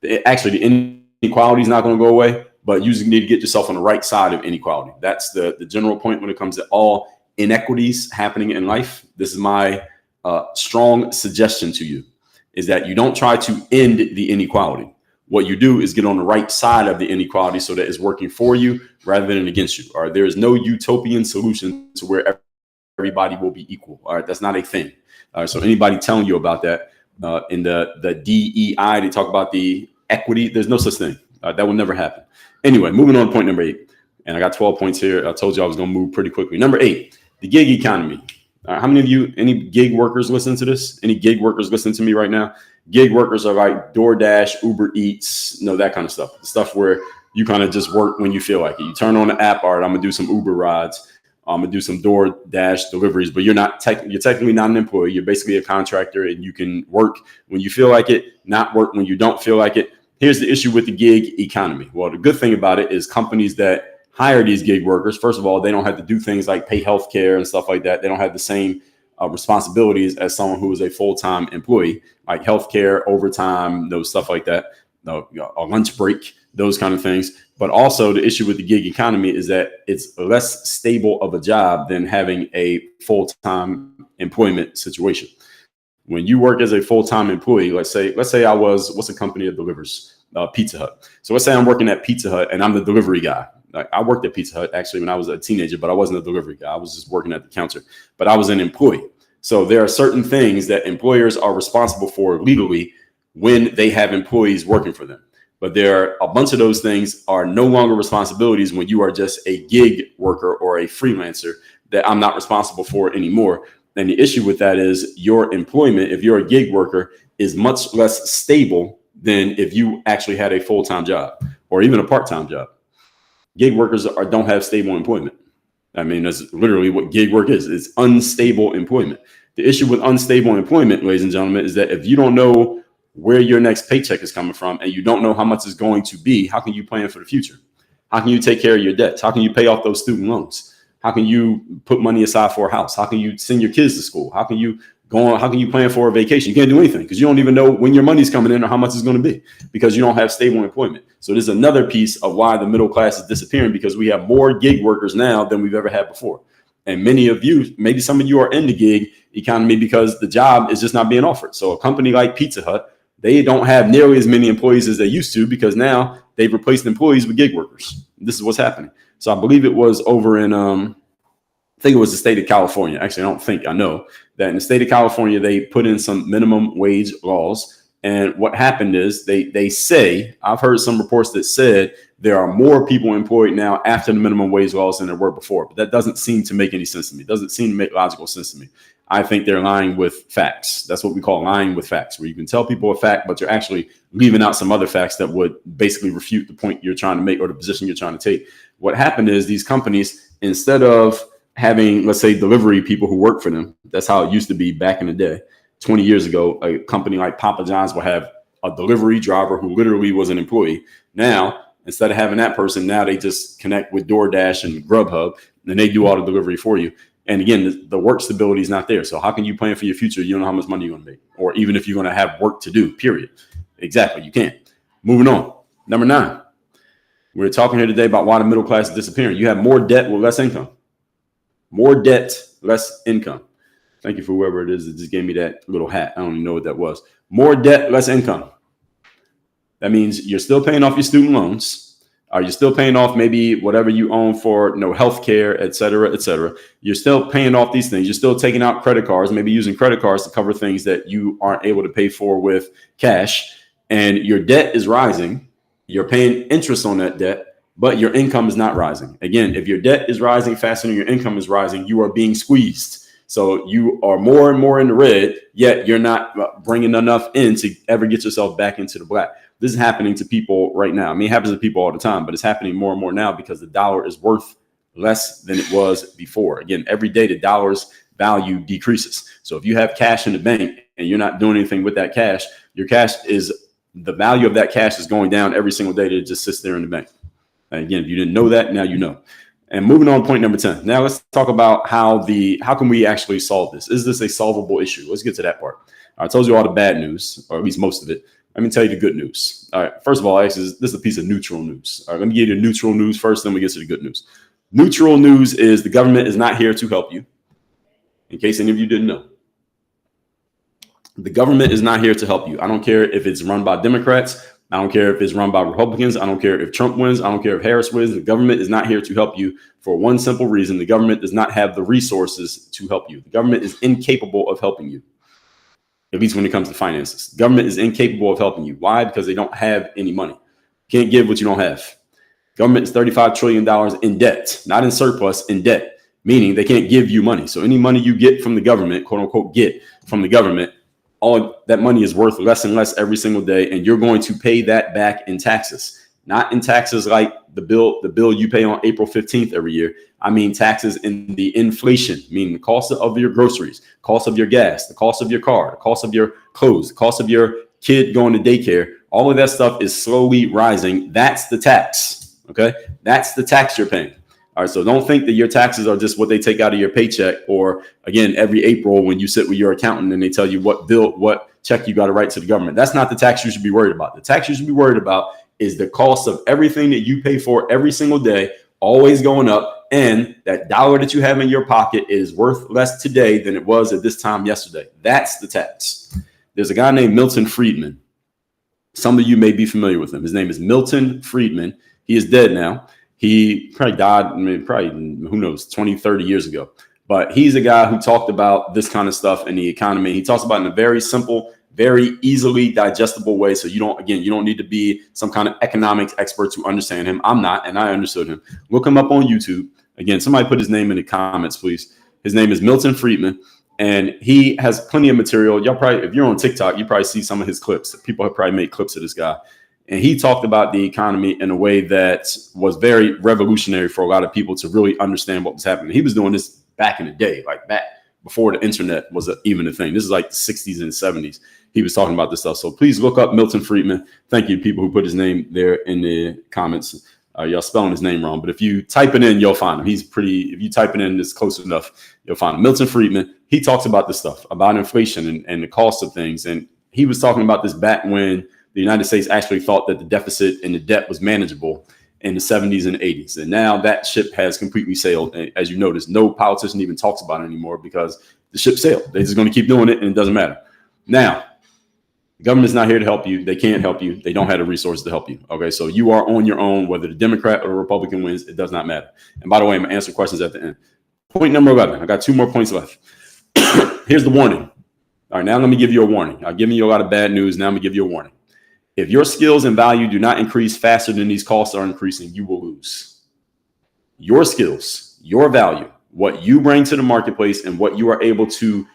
it. Actually, the inequality is not going to go away, but you just need to get yourself on the right side of inequality. That's the general point when it comes to all inequities happening in life. This is my strong suggestion to you, is that you don't try to end the inequality. What you do is get on the right side of the inequality so that it's working for you rather than against you. All right, there is no utopian solution to where everybody will be equal. All right, that's not a thing. All right, so anybody telling you about that in the DEI, they talk about the equity. There's no such thing. That will never happen. Anyway, moving on to point number 8. And I got 12 points here. I told you I was going to move pretty quickly. Number 8, the gig economy. How many of you, any gig workers listen to this? Any gig workers listen to me right now? Gig workers are like DoorDash, Uber Eats, that kind of stuff. The stuff where you kind of just work when you feel like it. You turn on the app, all right, I'm going to do some Uber rides. I'm going to do some DoorDash deliveries, but you're technically not an employee. You're basically a contractor, and you can work when you feel like it, not work when you don't feel like it. Here's the issue with the gig economy. Well, the good thing about it is companies that hire these gig workers, first of all, they don't have to do things like pay health care and stuff like that. They don't have the same responsibilities as someone who is a full-time employee, like health care, overtime, those stuff like that, a lunch break, those kind of things. But also the issue with the gig economy is that it's less stable of a job than having a full-time employment situation. When you work as a full-time employee, let's say I was, what's a company that delivers? Pizza Hut. So let's say I'm working at Pizza Hut and I'm the delivery guy. I worked at Pizza Hut actually when I was a teenager, but I wasn't a delivery guy. I was just working at the counter, but I was an employee. So there are certain things that employers are responsible for legally when they have employees working for them. But there are a bunch of those things are no longer responsibilities when you are just a gig worker or a freelancer that I'm not responsible for anymore. And the issue with that is your employment, if you're a gig worker, is much less stable than if you actually had a full-time job or even a part-time job. Gig workers don't have stable employment. I mean, that's literally what gig work is. It's unstable employment. The issue with unstable employment, ladies and gentlemen, is that if you don't know where your next paycheck is coming from and you don't know how much it's going to be, how can you plan for the future? How can you take care of your debts? How can you pay off those student loans? How can you put money aside for a house? How can you send your kids to school? How can you go on? How can you plan for a vacation? You can't do anything because you don't even know when your money's coming in or how much it's going to be because you don't have stable employment. So there's another piece of why the middle class is disappearing, because we have more gig workers now than we've ever had before. And many of you, maybe some of you are in the gig economy because the job is just not being offered. So a company like Pizza Hut, they don't have nearly as many employees as they used to because now they've replaced employees with gig workers. This is what's happening. So I believe it was over in, I think it was the state of California. Actually, I know that in the state of California, they put in some minimum wage laws. And what happened is they say, I've heard some reports that said there are more people employed now after the minimum wage laws than there were before. But that doesn't seem to make any sense to me. It doesn't seem to make logical sense to me. I think they're lying with facts. That's what we call lying with facts, where you can tell people a fact, but you're actually leaving out some other facts that would basically refute the point you're trying to make or the position you're trying to take. What happened is these companies, instead of having, let's say, delivery people who work for them, that's how it used to be back in the day. 20 years ago, a company like Papa John's will have a delivery driver who literally was an employee. Now, instead of having that person, now they just connect with DoorDash and Grubhub, and they do all the delivery for you. And again, the work stability is not there. So how can you plan for your future? You don't know how much money you're going to make, or even if you're going to have work to do, period. Exactly. You can't. Moving on. Number 9. We're talking here today about why the middle class is disappearing. You have more debt with less income. More debt, less income. Thank you for whoever it is that just gave me that little hat. I don't even know what that was. More debt, less income. That means you're still paying off your student loans. You're still paying off maybe whatever you own for health care, et cetera, et cetera. You're still paying off these things. You're still taking out credit cards, maybe using credit cards to cover things that you aren't able to pay for with cash. And your debt is rising. You're paying interest on that debt, but your income is not rising. Again, if your debt is rising faster than your income is rising, you are being squeezed. So you are more and more in the red, yet you're not bringing enough in to ever get yourself back into the black. This is happening to people right now. I mean, it happens to people all the time, but it's happening more and more now because the dollar is worth less than it was before. Again, every day the dollar's value decreases. So if you have cash in the bank and you're not doing anything with that cash, your cash the value of that cash is going down every single day that it just sits there in the bank. And again, if you didn't know that, now you know. And moving on to point number 10. Now let's talk about how can we actually solve this? Is this a solvable issue? Let's get to that part. I told you all the bad news, or at least most of it. Let me tell you the good news. All right. First of all, this is a piece of neutral news. All right. Let me give you the neutral news first, then we get to the good news. Neutral news is the government is not here to help you. In case any of you didn't know. The government is not here to help you. I don't care if it's run by Democrats. I don't care if it's run by Republicans. I don't care if Trump wins. I don't care if Harris wins. The government is not here to help you for one simple reason. The government does not have the resources to help you. The government is incapable of helping you. at least when it comes to finances. Government is incapable of helping you. Why? Because they don't have any money. Can't give what you don't have. Government is $35 trillion in debt, not in surplus, in debt, meaning they can't give you money. So any money you get from the government, quote unquote, get from the government, all that money is worth less and less every single day. And you're going to pay that back in taxes, not in taxes like the bill you pay on April 15th every year. I mean, taxes in the inflation, meaning the cost of your groceries, cost of your gas, the cost of your car, the cost of your clothes, the cost of your kid going to daycare. All of that stuff is slowly rising. That's the tax. Okay. That's the tax you're paying. All right. So don't think that your taxes are just what they take out of your paycheck, or again, every April when you sit with your accountant and they tell you what check you got to write to the government. That's not the tax you should be worried about. The tax you should be worried about is the cost of everything that you pay for every single day, always going up. And that dollar that you have in your pocket is worth less today than it was at this time yesterday. That's the tax. There's a guy named Milton Friedman. Some of you may be familiar with him. His name is Milton Friedman. He is dead now. He probably died, who knows, 20, 30 years ago. But he's a guy who talked about this kind of stuff in the economy. He talks about it in a very simple, very easily digestible way. So you don't need to be some kind of economics expert to understand him. I'm not, and I understood him. Look him up on YouTube. Again, somebody put his name in the comments, please. His name is Milton Friedman, and he has plenty of material. Y'all probably, if you're on TikTok, you probably see some of his clips. People have probably made clips of this guy. And he talked about the economy in a way that was very revolutionary for a lot of people to really understand what was happening. He was doing this back in the day, like back before the internet was even a thing. This is like the 60s and 70s. He was talking about this stuff. So please look up Milton Friedman. Thank you to people who put his name there in the comments. Y'all spelling his name wrong, but if you type it in, you'll find him. If you type it in, it's close enough, you'll find him. Milton Friedman, he talks about this stuff, about inflation and the cost of things. And he was talking about this back when the United States actually thought that the deficit and the debt was manageable in the 70s and 80s. And now that ship has completely sailed. And as you notice, no politician even talks about it anymore because the ship sailed. They're just going to keep doing it and it doesn't matter. Now, the government's not here to help you. They can't help you. They don't have the resources to help you. Okay, so you are on your own, whether the Democrat or the Republican wins, it does not matter. And by the way, I'm going to answer questions at the end. Point number 11. I got 2 more points left. Here's the warning. All right, now let me give you a warning. I've given you a lot of bad news. Now I'm going to give you a warning. If your skills and value do not increase faster than these costs are increasing, you will lose. Your skills, your value, what you bring to the marketplace and what you are able to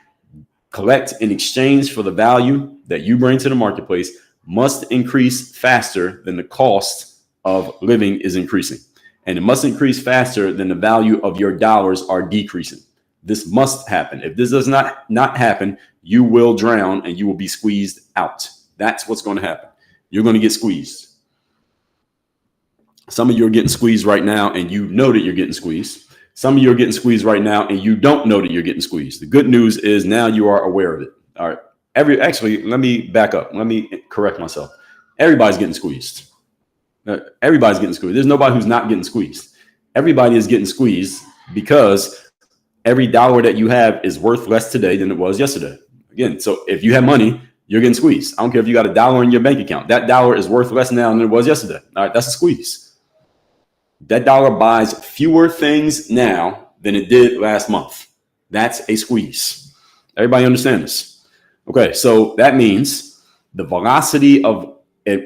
collect in exchange for the value that you bring to the marketplace must increase faster than the cost of living is increasing. And it must increase faster than the value of your dollars are decreasing. This must happen. If this does not happen, you will drown and you will be squeezed out. That's what's going to happen. You're going to get squeezed. Some of you are getting squeezed right now and you know that you're getting squeezed. Some of you are getting squeezed right now and you don't know that you're getting squeezed. The good news is now you are aware of it. All right. Actually, let me back up. Let me correct myself. Everybody's getting squeezed. Everybody's getting squeezed. There's nobody who's not getting squeezed. Everybody is getting squeezed because every dollar that you have is worth less today than it was yesterday. Again, so if you have money, you're getting squeezed. I don't care if you got $1 in your bank account. That dollar is worth less now than it was yesterday. All right, that's a squeeze. That dollar buys fewer things now than it did last month. That's a squeeze. Everybody understand this? Okay, so that means the velocity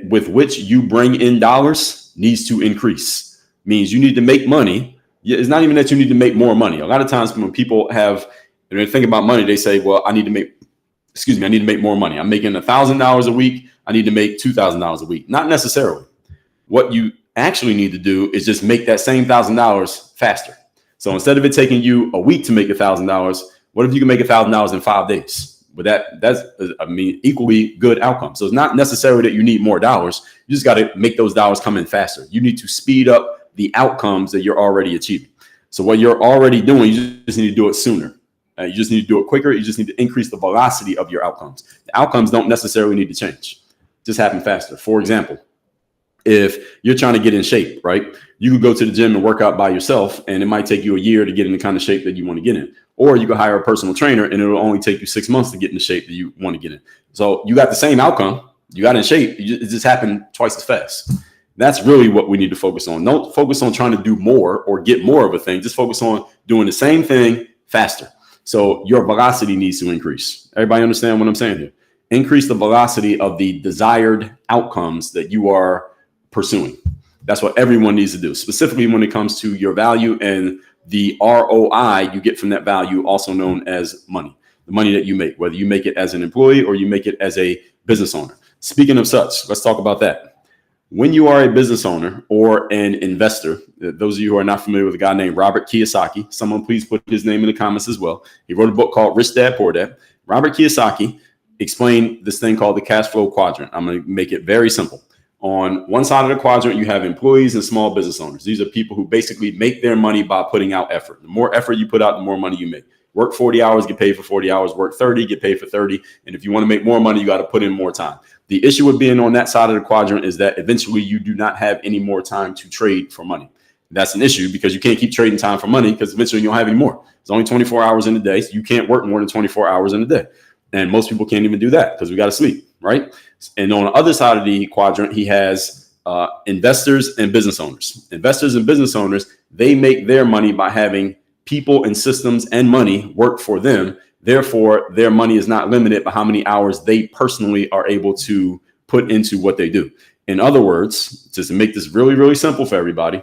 with which you bring in dollars needs to increase. Means you need to make money. It's not even that you need to make more money. A lot of times when people they think about money, they say, well, I need to make more money. I'm making $1,000 a week. I need to make $2,000 a week. Not necessarily. What you actually need to do is just make that same $1,000 faster. So instead of it taking you a week to make $1,000, what if you can make $1,000 in 5 days? But that's equally good outcome. So it's not necessarily that you need more dollars. You just got to make those dollars come in faster. You need to speed up the outcomes that you're already achieving. So what you're already doing, you just need to do it sooner. You just need to do it quicker. You just need to increase the velocity of your outcomes. The outcomes don't necessarily need to change. Just happen faster. For example, if you're trying to get in shape, right? You could go to the gym and work out by yourself, and it might take you a year to get in the kind of shape that you want to get in. Or you could hire a personal trainer, and it'll only take you 6 months to get in the shape that you want to get in. So you got the same outcome. You got in shape. It just happened twice as fast. That's really what we need to focus on. Don't focus on trying to do more or get more of a thing. Just focus on doing the same thing faster. So your velocity needs to increase. Everybody understand what I'm saying here? increase the velocity of the desired outcomes that you are pursuing. That's what everyone needs to do, specifically when it comes to your value and the ROI you get from that value, also known as money, the money that you make, whether you make it as an employee or you make it as a business owner. Speaking of such, let's talk about that. When you are a business owner or an investor, those of you who are not familiar with a guy named Robert Kiyosaki, someone please put his name in the comments as well. He wrote a book called Rich Dad Poor Dad. Robert Kiyosaki explained this thing called the cash flow quadrant. I'm going to make it very simple. On one side of the quadrant, you have employees and small business owners. These are people who basically make their money by putting out effort. The more effort you put out, the more money you make. Work 40 hours, get paid for 40 hours. Work 30, get paid for 30. And if you want to make more money, you got to put in more time. The issue with being on that side of the quadrant is that eventually you do not have any more time to trade for money. That's an issue because you can't keep trading time for money because eventually you don't have any more. It's only 24 hours in a day. So you can't work more than 24 hours in a day. And most people can't even do that because we got to sleep, right? And on the other side of the quadrant, he has investors and business owners. Investors and business owners, they make their money by having people and systems and money work for them. Therefore, their money is not limited by how many hours they personally are able to put into what they do. In other words, just to make this really, really simple for everybody,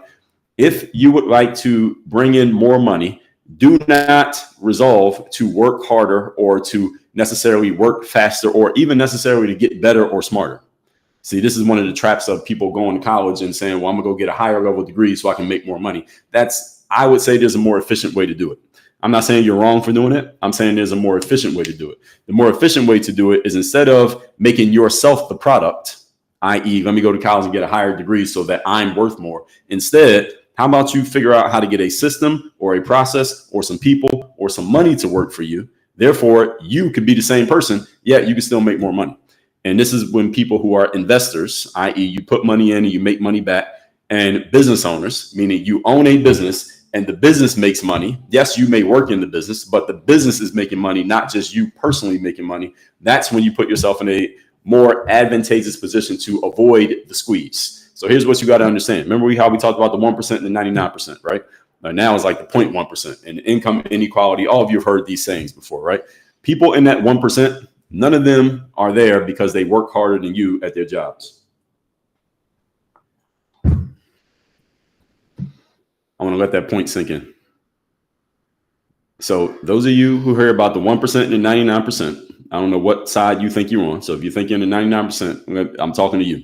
if you would like to bring in more money, do not resolve to work harder or to necessarily work faster or even necessarily to get better or smarter. See, this is one of the traps of people going to college and saying, well, I'm gonna go get a higher level degree so I can make more money. I would say there's a more efficient way to do it. I'm not saying you're wrong for doing it. I'm saying there's a more efficient way to do it. The more efficient way to do it is instead of making yourself the product, i.e., let me go to college and get a higher degree so that I'm worth more. Instead, how about you figure out how to get a system or a process or some people or some money to work for you? Therefore, you could be the same person, yet you can still make more money. And this is when people who are investors, i.e., you put money in and you make money back, and business owners, meaning you own a business and the business makes money. Yes, you may work in the business, but the business is making money, not just you personally making money. That's when you put yourself in a more advantageous position to avoid the squeeze. So here's what you got to understand. Remember how we talked about the 1% and the 99%, right? Now it's like the 0.1% and income inequality. All of you have heard these sayings before, right? People in that 1%, none of them are there because they work harder than you at their jobs. I want to let that point sink in. So those of you who hear about the 1% and the 99%, I don't know what side you think you're on. So if you're thinking the 99%, I'm talking to you.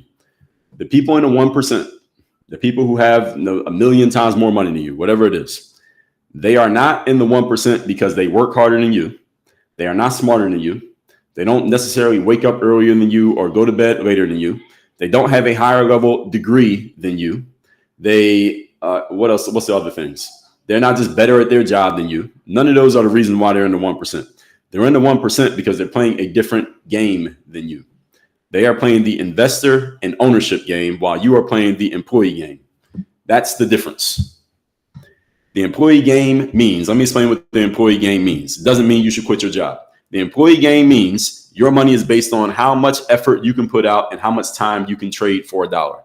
The people in the 1%, the people who have a million times more money than you, whatever it is, they are not in the 1% because they work harder than you. They are not smarter than you. They don't necessarily wake up earlier than you or go to bed later than you. They don't have a higher level degree than you. What else? What's the other things? They're not just better at their job than you. None of those are the reason why they're in the 1%. They're in the 1% because they're playing a different game than you. They are playing the investor and ownership game while you are playing the employee game. That's the difference. The employee game means, let me explain what the employee game means. It doesn't mean you should quit your job. The employee game means your money is based on how much effort you can put out and how much time you can trade for $1.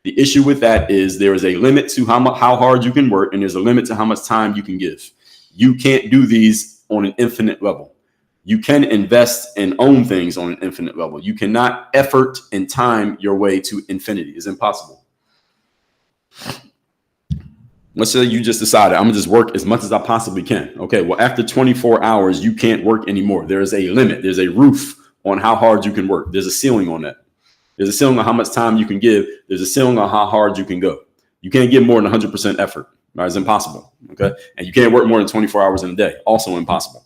The issue with that is there is a limit to how hard you can work, and there's a limit to how much time you can give. You can't do these on an infinite level. You can invest and own things on an infinite level. You cannot effort and time your way to infinity. It's impossible. Let's say you just decided, I'm gonna just work as much as I possibly can. Okay, well, after 24 hours, you can't work anymore. There is a limit. There's a roof on how hard you can work. There's a ceiling on that. There's a ceiling on how much time you can give. There's a ceiling on how hard you can go. You can't give more than 100% effort. Right? It's impossible. Okay. And you can't work more than 24 hours in a day. Also impossible.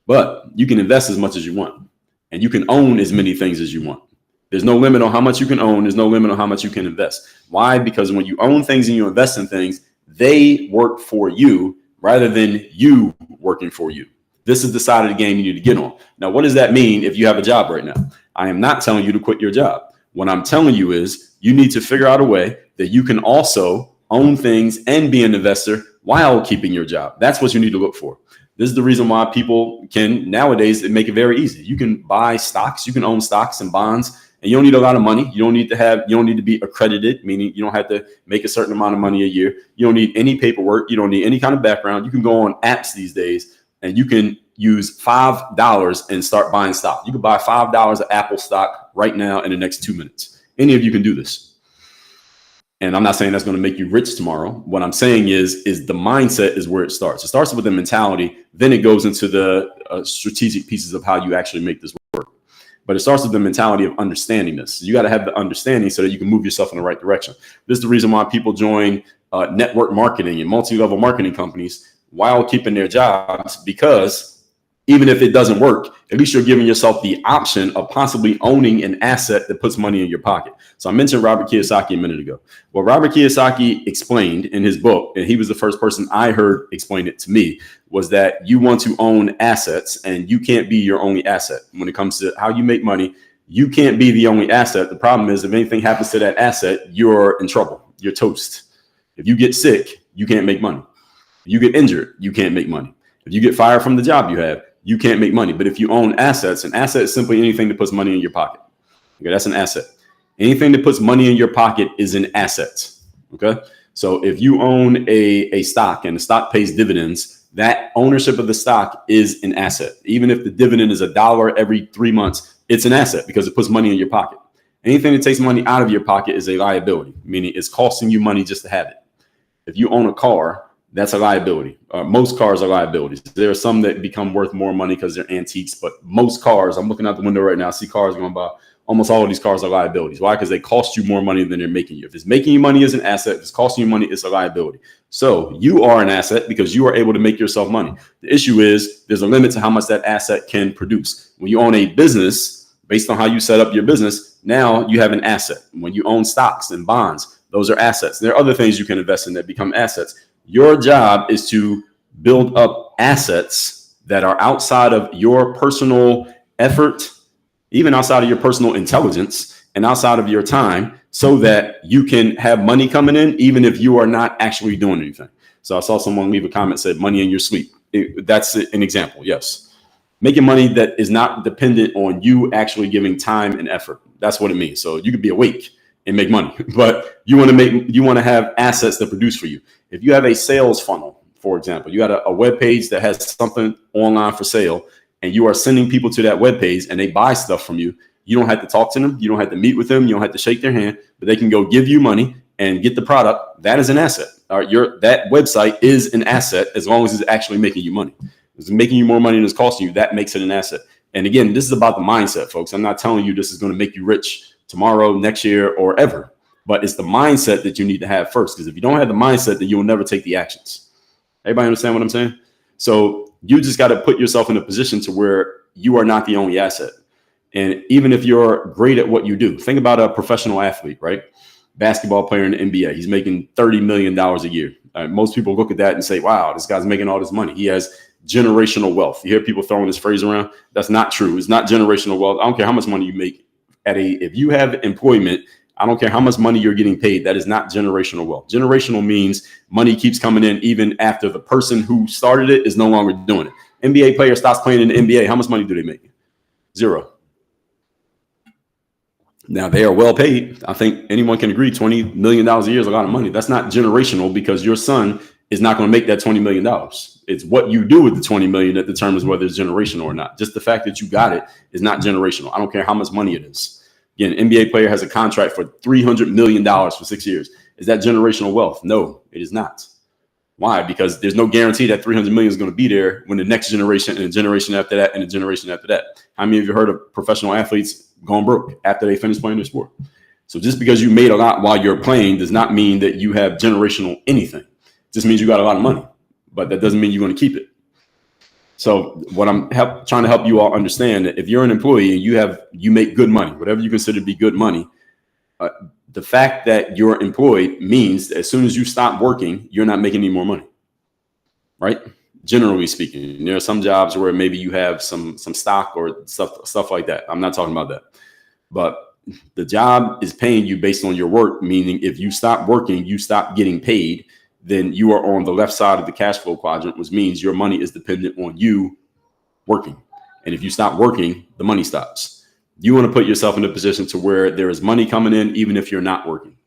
But you can invest as much as you want. And you can own as many things as you want. There's no limit on how much you can own. There's no limit on how much you can invest. Why? Because when you own things and you invest in things, they work for you rather than you working for you. This is the side of the game you need to get on. Now, what does that mean if you have a job right now? I am not telling you to quit your job. What I'm telling you is you need to figure out a way that you can also own things and be an investor while keeping your job. That's what you need to look for. This is the reason why people can nowadays make it very easy. You can buy stocks, you can own stocks and bonds, and you don't need a lot of money. You don't need to be accredited, meaning you don't have to make a certain amount of money a year. You don't need any paperwork. You don't need any kind of background. You can go on apps these days and you can use $5 and start buying stock. You could buy $5 of Apple stock right now in the next 2 minutes. Any of you can do this. And I'm not saying that's going to make you rich tomorrow. What I'm saying is the mindset is where it starts. It starts with the mentality. Then it goes into the strategic pieces of how you actually make this work. But it starts with the mentality of understanding this. You got to have the understanding so that you can move yourself in the right direction. This is the reason why people join network marketing and multi-level marketing companies while keeping their jobs, because even if it doesn't work, at least you're giving yourself the option of possibly owning an asset that puts money in your pocket. So I mentioned Robert Kiyosaki a minute ago. What Robert Kiyosaki explained in his book, and he was the first person I heard explain it to me, was that you want to own assets and you can't be your only asset. When it comes to how you make money, you can't be the only asset. The problem is if anything happens to that asset, you're in trouble. You're toast. If you get sick, you can't make money. If you get injured, you can't make money. If you get fired from the job you have, you can't make money. But if you own assets, an asset is simply anything that puts money in your pocket. Okay, that's an asset. Anything that puts money in your pocket is an asset. Okay, so if you own a stock and the stock pays dividends, that ownership of the stock is an asset. Even if the dividend is $1 every 3 months, it's an asset because it puts money in your pocket. Anything that takes money out of your pocket is a liability, meaning it's costing you money just to have it. If you own a car, that's a liability. Most cars are liabilities. There are some that become worth more money because they're antiques, but most cars, I'm looking out the window right now, I see cars going by. Almost all of these cars are liabilities. Why? Because they cost you more money than they're making you. If it's making you money, it's an asset. If it's costing you money, it's a liability. So you are an asset because you are able to make yourself money. The issue is there's a limit to how much that asset can produce. When you own a business, based on how you set up your business, now you have an asset. When you own stocks and bonds, those are assets. There are other things you can invest in that become assets. Your job is to build up assets that are outside of your personal effort, even outside of your personal intelligence and outside of your time, so that you can have money coming in, even if you are not actually doing anything. So I saw someone leave a comment, said money in your sleep. That's an example. Yes. Making money that is not dependent on you actually giving time and effort. That's what it means. So you could be awake and make money, but you want to have assets that produce for you. If you have a sales funnel, for example, you got a web page that has something online for sale, and you are sending people to that web page and they buy stuff from you. You don't have to talk to them. You don't have to meet with them. You don't have to shake their hand, but they can go give you money and get the product. That is an asset. That website is an asset as long as it's actually making you money. If it's making you more money than it's costing you, that makes it an asset. And again, this is about the mindset, folks. I'm not telling you this is going to make you rich tomorrow, next year, or ever. But it's the mindset that you need to have first, because if you don't have the mindset, then you will never take the actions. Everybody understand what I'm saying? So you just got to put yourself in a position to where you are not the only asset. And even if you're great at what you do, think about a professional athlete, right? Basketball player in the NBA. He's making $30 million a year. Most people look at that and say, wow, this guy's making all this money. He has generational wealth. You hear people throwing this phrase around. That's not true. It's not generational wealth. I don't care how much money you make. If you have employment, I don't care how much money you're getting paid. That is not generational wealth. Generational means money keeps coming in even after the person who started it is no longer doing it. NBA player stops playing in the NBA. How much money do they make? Zero. Now, they are well paid. I think anyone can agree $20 million a year is a lot of money. That's not generational, because your son is not going to make that $20 million. It's what you do with the $20 million that determines whether it's generational or not. Just the fact that you got it is not generational. I don't care how much money it is. Again, an NBA player has a contract for $300 million for 6 years. Is that generational wealth? No, it is not. Why? Because there's no guarantee that 300 million is going to be there when the next generation and the generation after that and the generation after that. How many of you heard of professional athletes going broke after they finish playing their sport? So just because you made a lot while you're playing does not mean that you have generational anything. It just means you got a lot of money, but that doesn't mean you're going to keep it. So what I'm trying to help you all understand, that if you're an employee and you make good money, whatever you consider to be good money, the fact that you're employed means that as soon as you stop working, you're not making any more money, right? Generally speaking, there are some jobs where maybe you have some stock or stuff like that. I'm not talking about that, but the job is paying you based on your work, meaning if you stop working, you stop getting paid, then you are on the left side of the cash flow quadrant, which means your money is dependent on you working. And if you stop working, the money stops. You want to put yourself in a position to where there is money coming in, even if you're not working.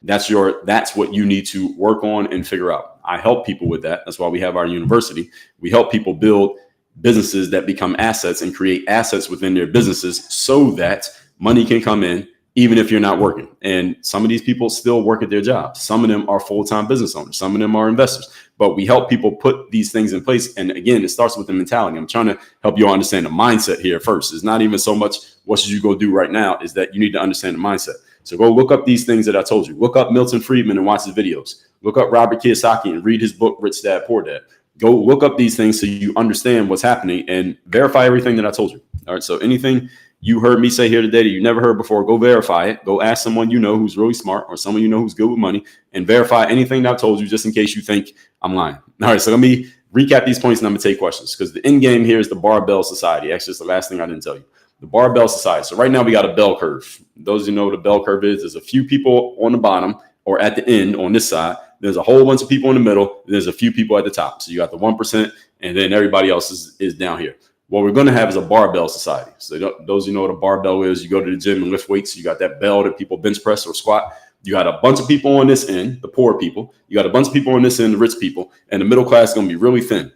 That's what you need to work on and figure out. I help people with that. That's why we have our university. We help people build businesses that become assets and create assets within their businesses so that money can come in even if you're not working. And some of these people still work at their jobs. Some of them are full-time business owners. Some of them are investors. But we help people put these things in place. And again, it starts with the mentality. I'm trying to help you all understand the mindset here first. It's not even so much what should you go do right now, is that you need to understand the mindset. So go look up these things that I told you. Look up Milton Friedman and watch his videos. Look up Robert Kiyosaki and read his book, Rich Dad, Poor Dad. Go look up these things so you understand what's happening and verify everything that I told you. All right. So anything you heard me say here today that you never heard before, go verify it. Go ask someone you know who's really smart or someone you know who's good with money and verify anything that I told you just in case you think I'm lying. All right. So let me recap these points and I'm going to take questions because the end game here is the barbell society. Actually, it's the last thing I didn't tell you. The barbell society. So right now we got a bell curve. Those who know what a bell curve is, there's a few people on the bottom or at the end on this side. There's a whole bunch of people in the middle. And there's a few people at the top. So you got the 1% and then everybody else is down here. What we're going to have is a barbell society. So those who know what a barbell is, you go to the gym and lift weights. You got that bell that people bench press or squat. You got a bunch of people on this end, the poor people. You got a bunch of people on this end, the rich people. And the middle class is going to be really thin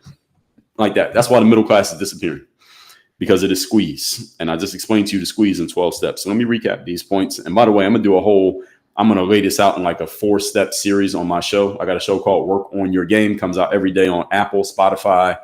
like that. That's why the middle class is disappearing, because it is squeeze. And I just explained to you the squeeze in 12 steps. So let me recap these points. And by the way, I'm going to lay this out in like a 4-step series on my show. I got a show called Work on Your Game, comes out every day on Apple, Spotify,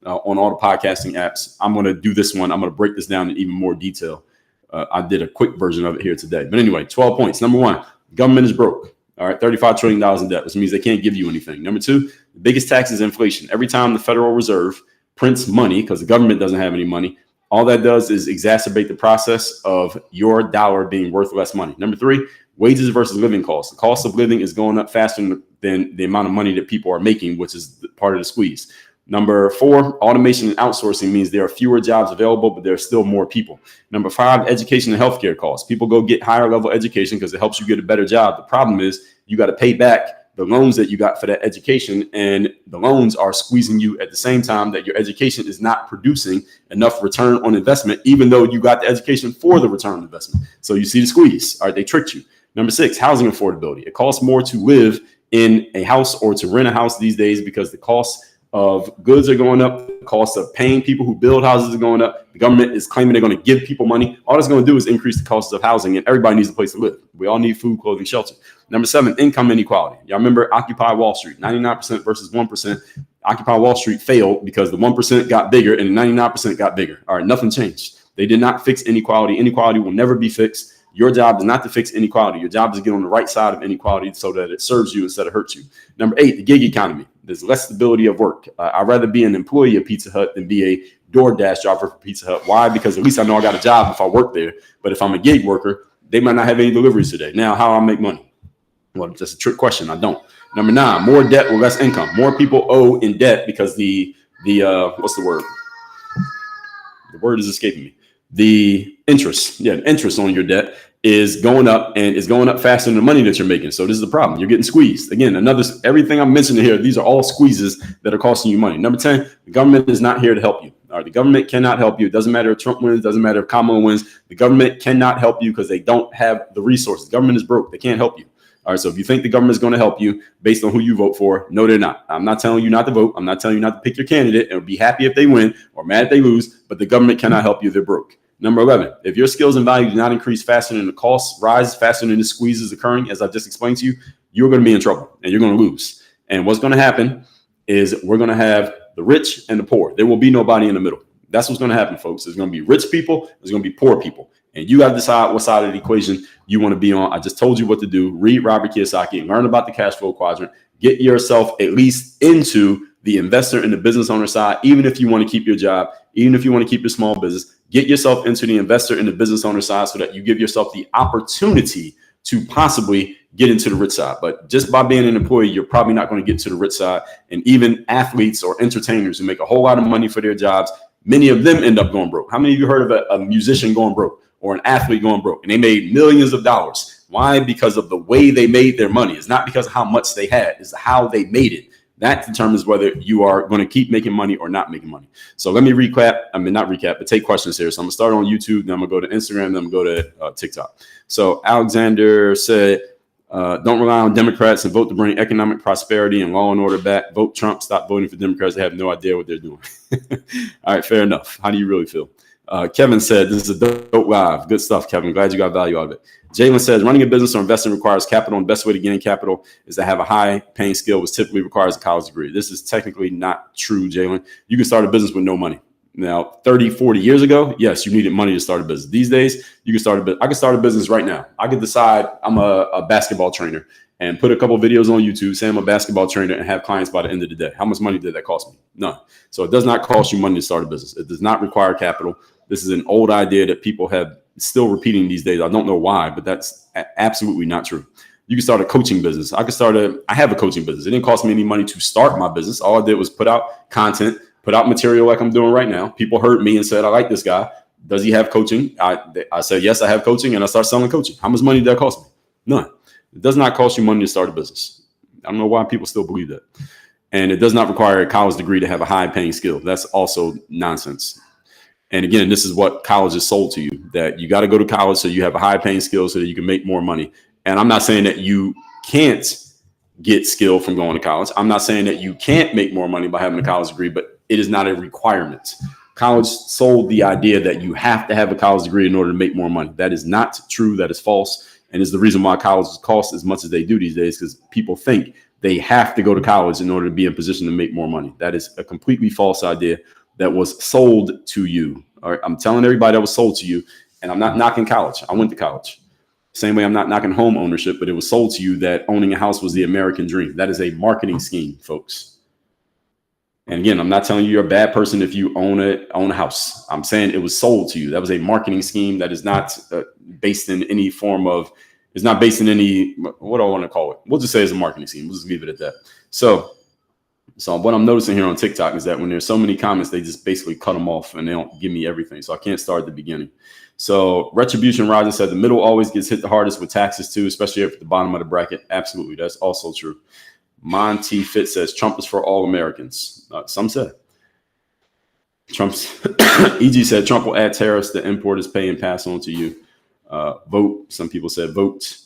on all the podcasting apps. I'm going to do this one. I'm going to break this down in even more detail. I did a quick version of it here today. But anyway, 12 points. Number 1, government is broke. All right, $35 trillion in debt, which means they can't give you anything. Number 2, the biggest tax is inflation. Every time the Federal Reserve prints money, because the government doesn't have any money, all that does is exacerbate the process of your dollar being worth less money. Number 3, wages versus living costs. The cost of living is going up faster than the amount of money that people are making, which is part of the squeeze. Number 4, automation and outsourcing means there are fewer jobs available, but there are still more people. Number 5, education and healthcare costs. People go get higher level education because it helps you get a better job. The problem is you got to pay back the loans that you got for that education, and the loans are squeezing you at the same time that your education is not producing enough return on investment, even though you got the education for the return on investment. So you see the squeeze. All right, they tricked you. Number 6, housing affordability. It costs more to live in a house or to rent a house these days because the cost of goods are going up. The cost of paying people who build houses are going up. The government is claiming they're going to give people money. All it's going to do is increase the cost of housing, and everybody needs a place to live. We all need food, clothing, shelter. Number 7, income inequality. Y'all remember Occupy Wall Street, 99% versus 1%. Occupy Wall Street failed because the 1% got bigger and the 99% got bigger. All right, nothing changed. They did not fix inequality. Inequality will never be fixed. Your job is not to fix inequality. Your job is to get on the right side of inequality so that it serves you instead of hurts you. Number 8, the gig economy. There's less stability of work. I'd rather be an employee of Pizza Hut than be a DoorDash driver for Pizza Hut. Why? Because at least I know I got a job if I work there. But if I'm a gig worker, they might not have any deliveries today. Now, how I make money? Well, that's a trick question. I don't. Number 9, more debt or less income. More people owe in debt because the what's the word? The word is escaping me. The interest. Yeah, the interest on your debt is going up, and it's going up faster than the money that you're making. So this is the problem. You're getting squeezed. Again, everything I'm mentioning here, these are all squeezes that are costing you money. Number 10, the government is not here to help you. All right, the government cannot help you. It doesn't matter if Trump wins, doesn't matter if Kamala wins. The government cannot help you because they don't have the resources. The government is broke. They can't help you. All right, so if you think the government is going to help you based on who you vote for, no, they're not. I'm not telling you not to vote. I'm not telling you not to pick your candidate and be happy if they win or mad if they lose, but the government cannot help you. They're broke. Number 11, if your skills and value do not increase faster than the costs rise, faster than the squeeze is occurring, as I've just explained to you, you're going to be in trouble and you're going to lose. And what's going to happen is we're going to have the rich and the poor. There will be nobody in the middle. That's what's going to happen, folks. There's going to be rich people. There's going to be poor people. And you got to decide what side of the equation you want to be on. I just told you what to do. Read Robert Kiyosaki and learn about the cash flow quadrant. Get yourself at least into the investor and the business owner side, even if you want to keep your job, even if you want to keep your small business. Get yourself into the investor and the business owner side so that you give yourself the opportunity to possibly get into the rich side. But just by being an employee, you're probably not going to get to the rich side. And even athletes or entertainers who make a whole lot of money for their jobs, many of them end up going broke. How many of you heard of a musician going broke or an athlete going broke? And they made millions of dollars. Why? Because of the way they made their money. It's not because of how much they had. It's how they made it. That determines whether you are going to keep making money or not making money. So let me not recap, but take questions here. So I'm going to start on YouTube, then I'm going to go to Instagram, then I'm going to go to TikTok. So Alexander said, Don't rely on Democrats and vote to bring economic prosperity and law and order back. Vote Trump. Stop voting for Democrats. They have no idea what they're doing. All right, fair enough. How do you really feel? Kevin said, this is a dope live. Good stuff, Kevin. Glad you got value out of it. Jalen says, running a business or investing requires capital, and the best way to gain capital is to have a high-paying skill, which typically requires a college degree. This is technically not true, Jalen. You can start a business with no money. Now, 30, 40 years ago, yes, you needed money to start a business. These days, you can start a business. I can start a business right now. I could decide I'm a basketball trainer and put a couple of videos on YouTube, say I'm a basketball trainer, and have clients by the end of the day. How much money did that cost me? None. So it does not cost you money to start a business. It does not require capital. This is an old idea that people have still repeating these days. I don't know why, but that's absolutely not true. You can start a coaching business. I have a coaching business. It didn't cost me any money to start my business. All I did was put out content, put out material like I'm doing right now. People heard me and said, I like this guy. Does he have coaching? I said, yes, I have coaching, and I start selling coaching. How much money did that cost me? None. It does not cost you money to start a business. I don't know why people still believe that. And it does not require a college degree to have a high-paying skill. That's also nonsense. And again, this is what college is sold to you, that you got to go to college so you have a high-paying skill so that you can make more money. And I'm not saying that you can't get skill from going to college. I'm not saying that you can't make more money by having a college degree, but it is not a requirement. College sold the idea that you have to have a college degree in order to make more money. That is not true. That is false. And is the reason why colleges cost as much as they do these days, because people think they have to go to college in order to be in position to make more money. That is a completely false idea that was sold to you. All right, I'm telling everybody that was sold to you, and I'm not knocking college. I went to college. Same way I'm not knocking home ownership, but it was sold to you that owning a house was the American dream. That is a marketing scheme, folks. And again, I'm not telling you you're a bad person if you own a house. I'm saying it was sold to you. That was a marketing scheme that is not based in any form of, it's not based in any, what do I want to call it? We'll just say it's a marketing scheme. We'll just leave it at that. So what I'm noticing here on TikTok is that when there's so many comments, they just basically cut them off and they don't give me everything. So I can't start at the beginning. So Retribution Roger said the middle always gets hit the hardest with taxes too, especially at the bottom of the bracket. Absolutely. That's also true. Monty Fit says Trump is for all Americans. Some said. EG said Trump will add tariffs that importers pay and pass on to you. Vote. Some people said vote.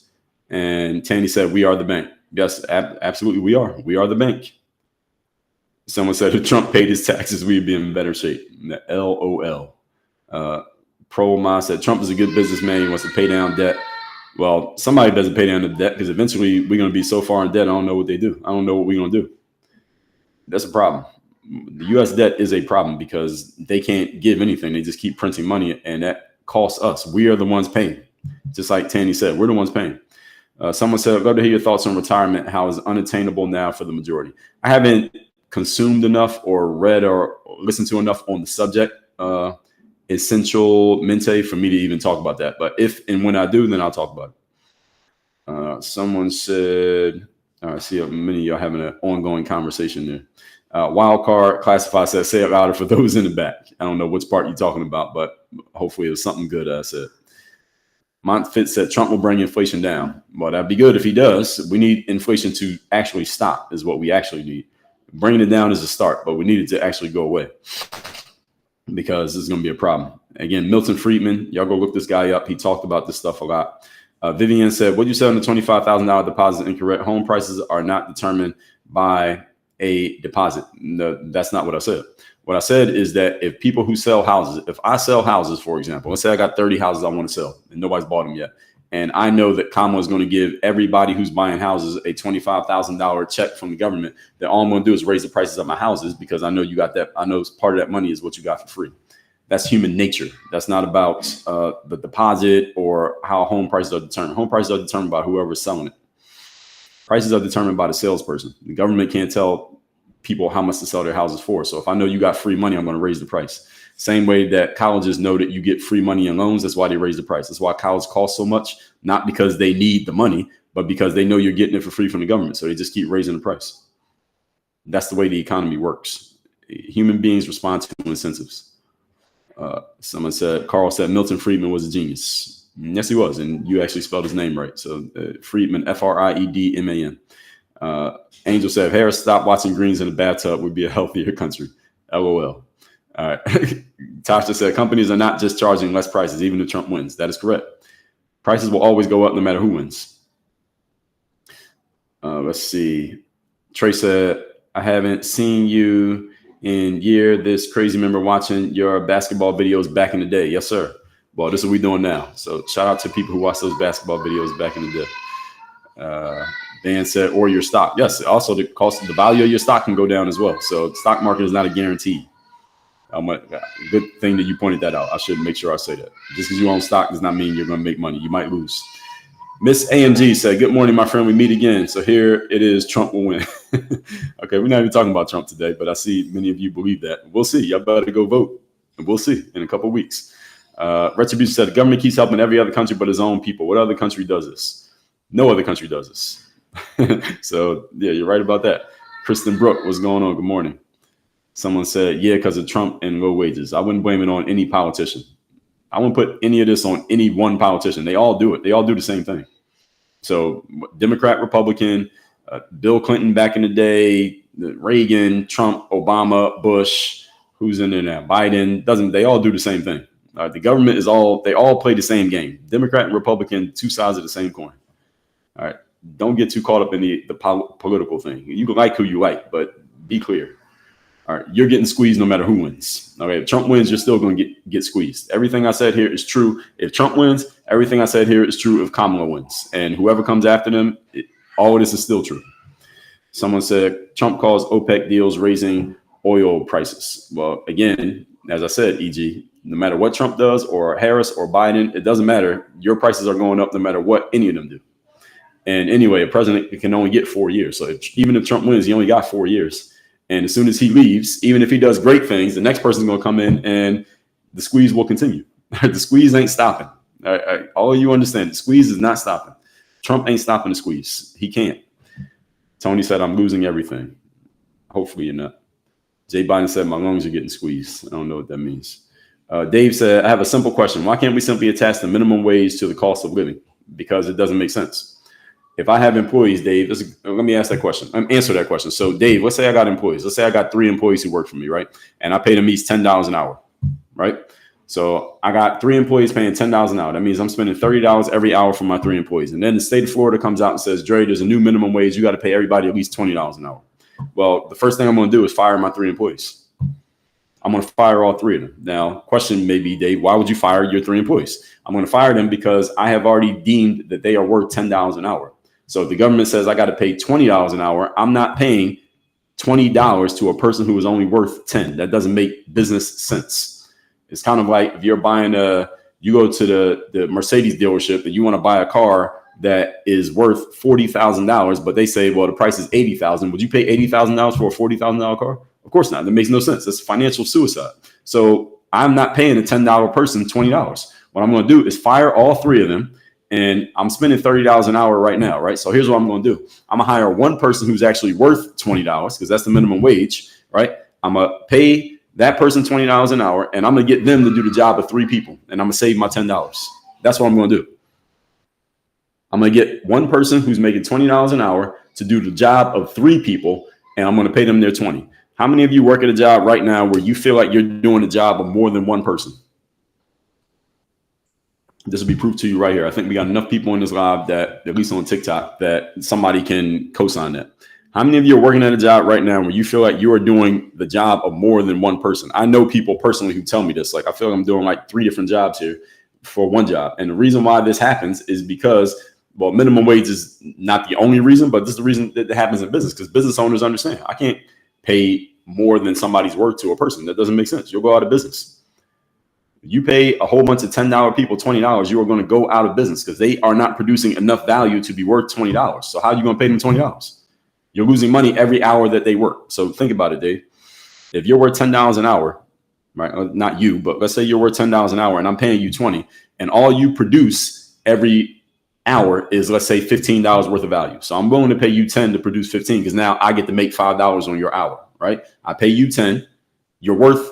And Tanny said we are the bank. Yes, absolutely we are. We are the bank. Someone said if Trump paid his taxes, we'd be in better shape. LOL. Pro Ma said Trump is a good businessman. He wants to pay down debt. Well, somebody doesn't pay down the debt because eventually we're going to be so far in debt. I don't know what they do. I don't know what we're going to do. That's a problem. The U.S. debt is a problem because they can't give anything. They just keep printing money, and that costs us. We are the ones paying. Just like Tanny said, we're the ones paying. Someone said, I'd love to hear your thoughts on retirement. How is unattainable now for the majority? I haven't consumed enough or read or listened to enough on the subject. Essential Mente for me to even talk about that. But if and when I do, then I'll talk about it. Someone said, I see many of y'all having an ongoing conversation there. Wildcard Classify says, say it louder for those in the back. I don't know which part you're talking about, but hopefully it was something good I said. Montfit said Trump will bring inflation down. Well, that'd be good if he does. We need inflation to actually stop is what we actually need. Bringing it down is a start, but we need it to actually go away, because this is going to be a problem. Again, Milton Friedman, y'all go look this guy up. He talked about this stuff a lot. Vivian said, what you said on the $25,000 deposit is incorrect. Home prices are not determined by a deposit. No, that's not what I said. What I said is that if people who sell houses, if I sell houses, for example, let's say I got 30 houses I want to sell and nobody's bought them yet. And I know that Kamala is going to give everybody who's buying houses a $25,000 check from the government, that all I'm going to do is raise the prices of my houses because I know you got that. I know part of that money is what you got for free. That's human nature. That's not about the deposit or how home prices are determined. Home prices are determined by whoever's selling it. Prices are determined by the salesperson. The government can't tell people how much to sell their houses for. So if I know you got free money, I'm going to raise the price. Same way that colleges know that you get free money in loans. That's why they raise the price. That's why college costs so much, not because they need the money, but because they know you're getting it for free from the government. So they just keep raising the price. That's the way the economy works. Human beings respond to incentives. Someone said, Carl said Milton Friedman was a genius. Yes, he was. And you actually spelled his name right. So Friedman, Friedman. Angel said, if Harris stopped watching greens in the bathtub, we'd be a healthier country. LOL. All right. Tasha said, companies are not just charging less prices, even if Trump wins. That is correct. Prices will always go up no matter who wins. Let's see. Trey said, I haven't seen you in year. This crazy member watching your basketball videos back in the day. Yes, sir. Well, this is what we're doing now. So shout out to people who watch those basketball videos back in the day. Dan said, or your stock. Yes. Also, the cost of the value of your stock can go down as well. So the stock market is not a guarantee. Good thing that you pointed that out. I should make sure I say that. Just because you own stock does not mean you're going to make money. You might lose. Miss AMG said, good morning, my friend. We meet again. So here it is. Trump will win. Okay, we're not even talking about Trump today, but I see many of you believe that. We'll see. Y'all better go vote. And we'll see in a couple of weeks. Retribution said, the government keeps helping every other country but its own people. What other country does this? No other country does this. So, yeah, you're right about that. Kristen Brooke, what's going on? Good morning. Someone said, yeah, because of Trump and low wages. I wouldn't blame it on any politician. I wouldn't put any of this on any one politician. They all do it. They all do the same thing. So Democrat, Republican, Bill Clinton back in the day, Reagan, Trump, Obama, Bush, who's in there now? Biden. They all do the same thing. The government they all play the same game. Democrat and Republican, two sides of the same coin. All right. Don't get too caught up in the political thing. You can like who you like, but be clear. All right, you're getting squeezed no matter who wins. Okay, if Trump wins, you're still going to get squeezed. Everything I said here is true. If Trump wins, everything I said here is true if Kamala wins. And whoever comes after them, all of this is still true. Someone said Trump calls OPEC deals raising oil prices. Well, again, as I said, EG, no matter what Trump does or Harris or Biden, it doesn't matter. Your prices are going up no matter what any of them do. And anyway, a president can only get 4 years. So even if Trump wins, he only got 4 years. And as soon as he leaves, even if he does great things, the next person's going to come in and the squeeze will continue. The squeeze ain't stopping. All of you understand, the squeeze is not stopping. Trump ain't stopping the squeeze. He can't. Tony said, I'm losing everything. Hopefully you're not. Jay Biden said, my lungs are getting squeezed. I don't know what that means. Dave said, I have a simple question. Why can't we simply attach the minimum wage to the cost of living? Because it doesn't make sense. If I have employees, Dave, let me ask that question. Answer that question. So, Dave, let's say I got employees. Let's say I got 3 employees who work for me, right? And I pay them each $10 an hour, right? So I got 3 employees paying $10 an hour. That means I'm spending $30 every hour for my 3 employees. And then the state of Florida comes out and says, Dre, there's a new minimum wage. You got to pay everybody at least $20 an hour. Well, the first thing I'm going to do is fire my 3 employees. I'm going to fire all 3 of them. Now, question may be, Dave, why would you fire your 3 employees? I'm going to fire them because I have already deemed that they are worth $10 an hour. So if the government says I got to pay $20 an hour, I'm not paying $20 to a person who is only worth 10. That doesn't make business sense. It's kind of like if you're buying you go to the Mercedes dealership and you want to buy a car that is worth $40,000, but they say, well, the price is $80,000. Would you pay $80,000 for a $40,000 car? Of course not. That makes no sense. That's financial suicide. So I'm not paying a $10 person $20. What I'm going to do is fire all 3 of them. And I'm spending $30 an hour right now, right? So here's what I'm going to do. I'm going to hire one person who's actually worth $20 because that's the minimum wage, right? I'm going to pay that person $20 an hour, and I'm going to get them to do the job of 3 people, and I'm going to save my $10. That's what I'm going to do. I'm going to get one person who's making $20 an hour to do the job of 3 people, and I'm going to pay them their $20. How many of you work at a job right now where you feel like you're doing the job of more than one person? This will be proof to you right here. I think we got enough people in this live that, at least on TikTok, that somebody can co-sign that. How many of you are working at a job right now where you feel like you are doing the job of more than one person? I know people personally who tell me this. Like, I feel like I'm doing like 3 different jobs here for one job. And the reason why this happens is because, well, minimum wage is not the only reason, but this is the reason that it happens in business, because business owners understand I can't pay more than somebody's worth to a person. That doesn't make sense. You'll go out of business. You pay a whole bunch of $10 people $20, you are going to go out of business because they are not producing enough value to be worth $20. So how are you going to pay them $20? You're losing money every hour that they work. So think about it, Dave. If you're worth $10 an hour, right? Not you, but let's say you're worth $10 an hour and I'm paying you $20, and all you produce every hour is, let's say, $15 worth of value. So I'm willing to pay you 10 to produce 15 because now I get to make $5 on your hour, right? I pay you 10. You're worth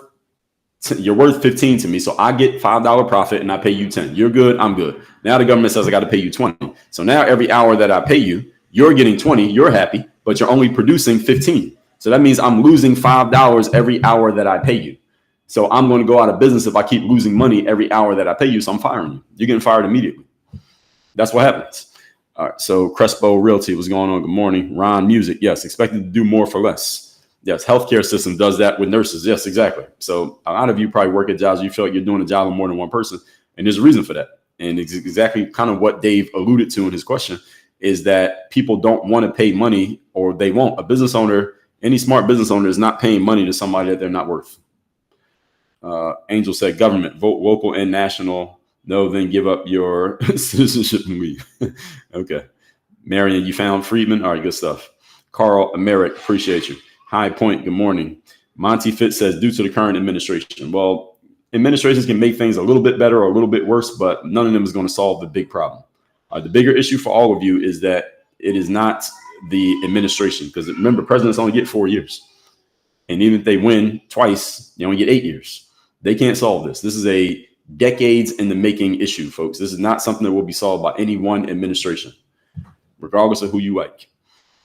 15 to me. So I get $5 profit and I pay you 10. You're good. I'm good. Now the government says I got to pay you 20. So now every hour that I pay you, you're getting 20. You're happy, but you're only producing 15. So that means I'm losing $5 every hour that I pay you. So I'm going to go out of business if I keep losing money every hour that I pay you. So I'm firing you. You're getting fired immediately. That's what happens. All right. So Crespo Realty, what's going on? Good morning. Ron Music. Yes. Expected to do more for less. Yes. Healthcare system does that with nurses. Yes, exactly. So a lot of you probably work at jobs you feel like you're doing a job with more than one person. And there's a reason for that. And it's exactly kind of what Dave alluded to in his question is that people don't want to pay money, or they won't. A business owner, any smart business owner is not paying money to somebody that they're not worth. Angel said government, vote local and national. No, then give up your citizenship and leave. Okay. Marion, you found Friedman? All right, good stuff. Carl Merrick, appreciate you. High Point, good morning. Monty Fitz says, due to the current administration. Well, administrations can make things a little bit better or a little bit worse, but none of them is going to solve the big problem. The bigger issue for all of you is that it is not the administration, because remember, presidents only get 4 years. And even if they win twice, they only get 8 years. They can't solve this. This is a decades in the making issue, folks. This is not something that will be solved by any one administration, regardless of who you like.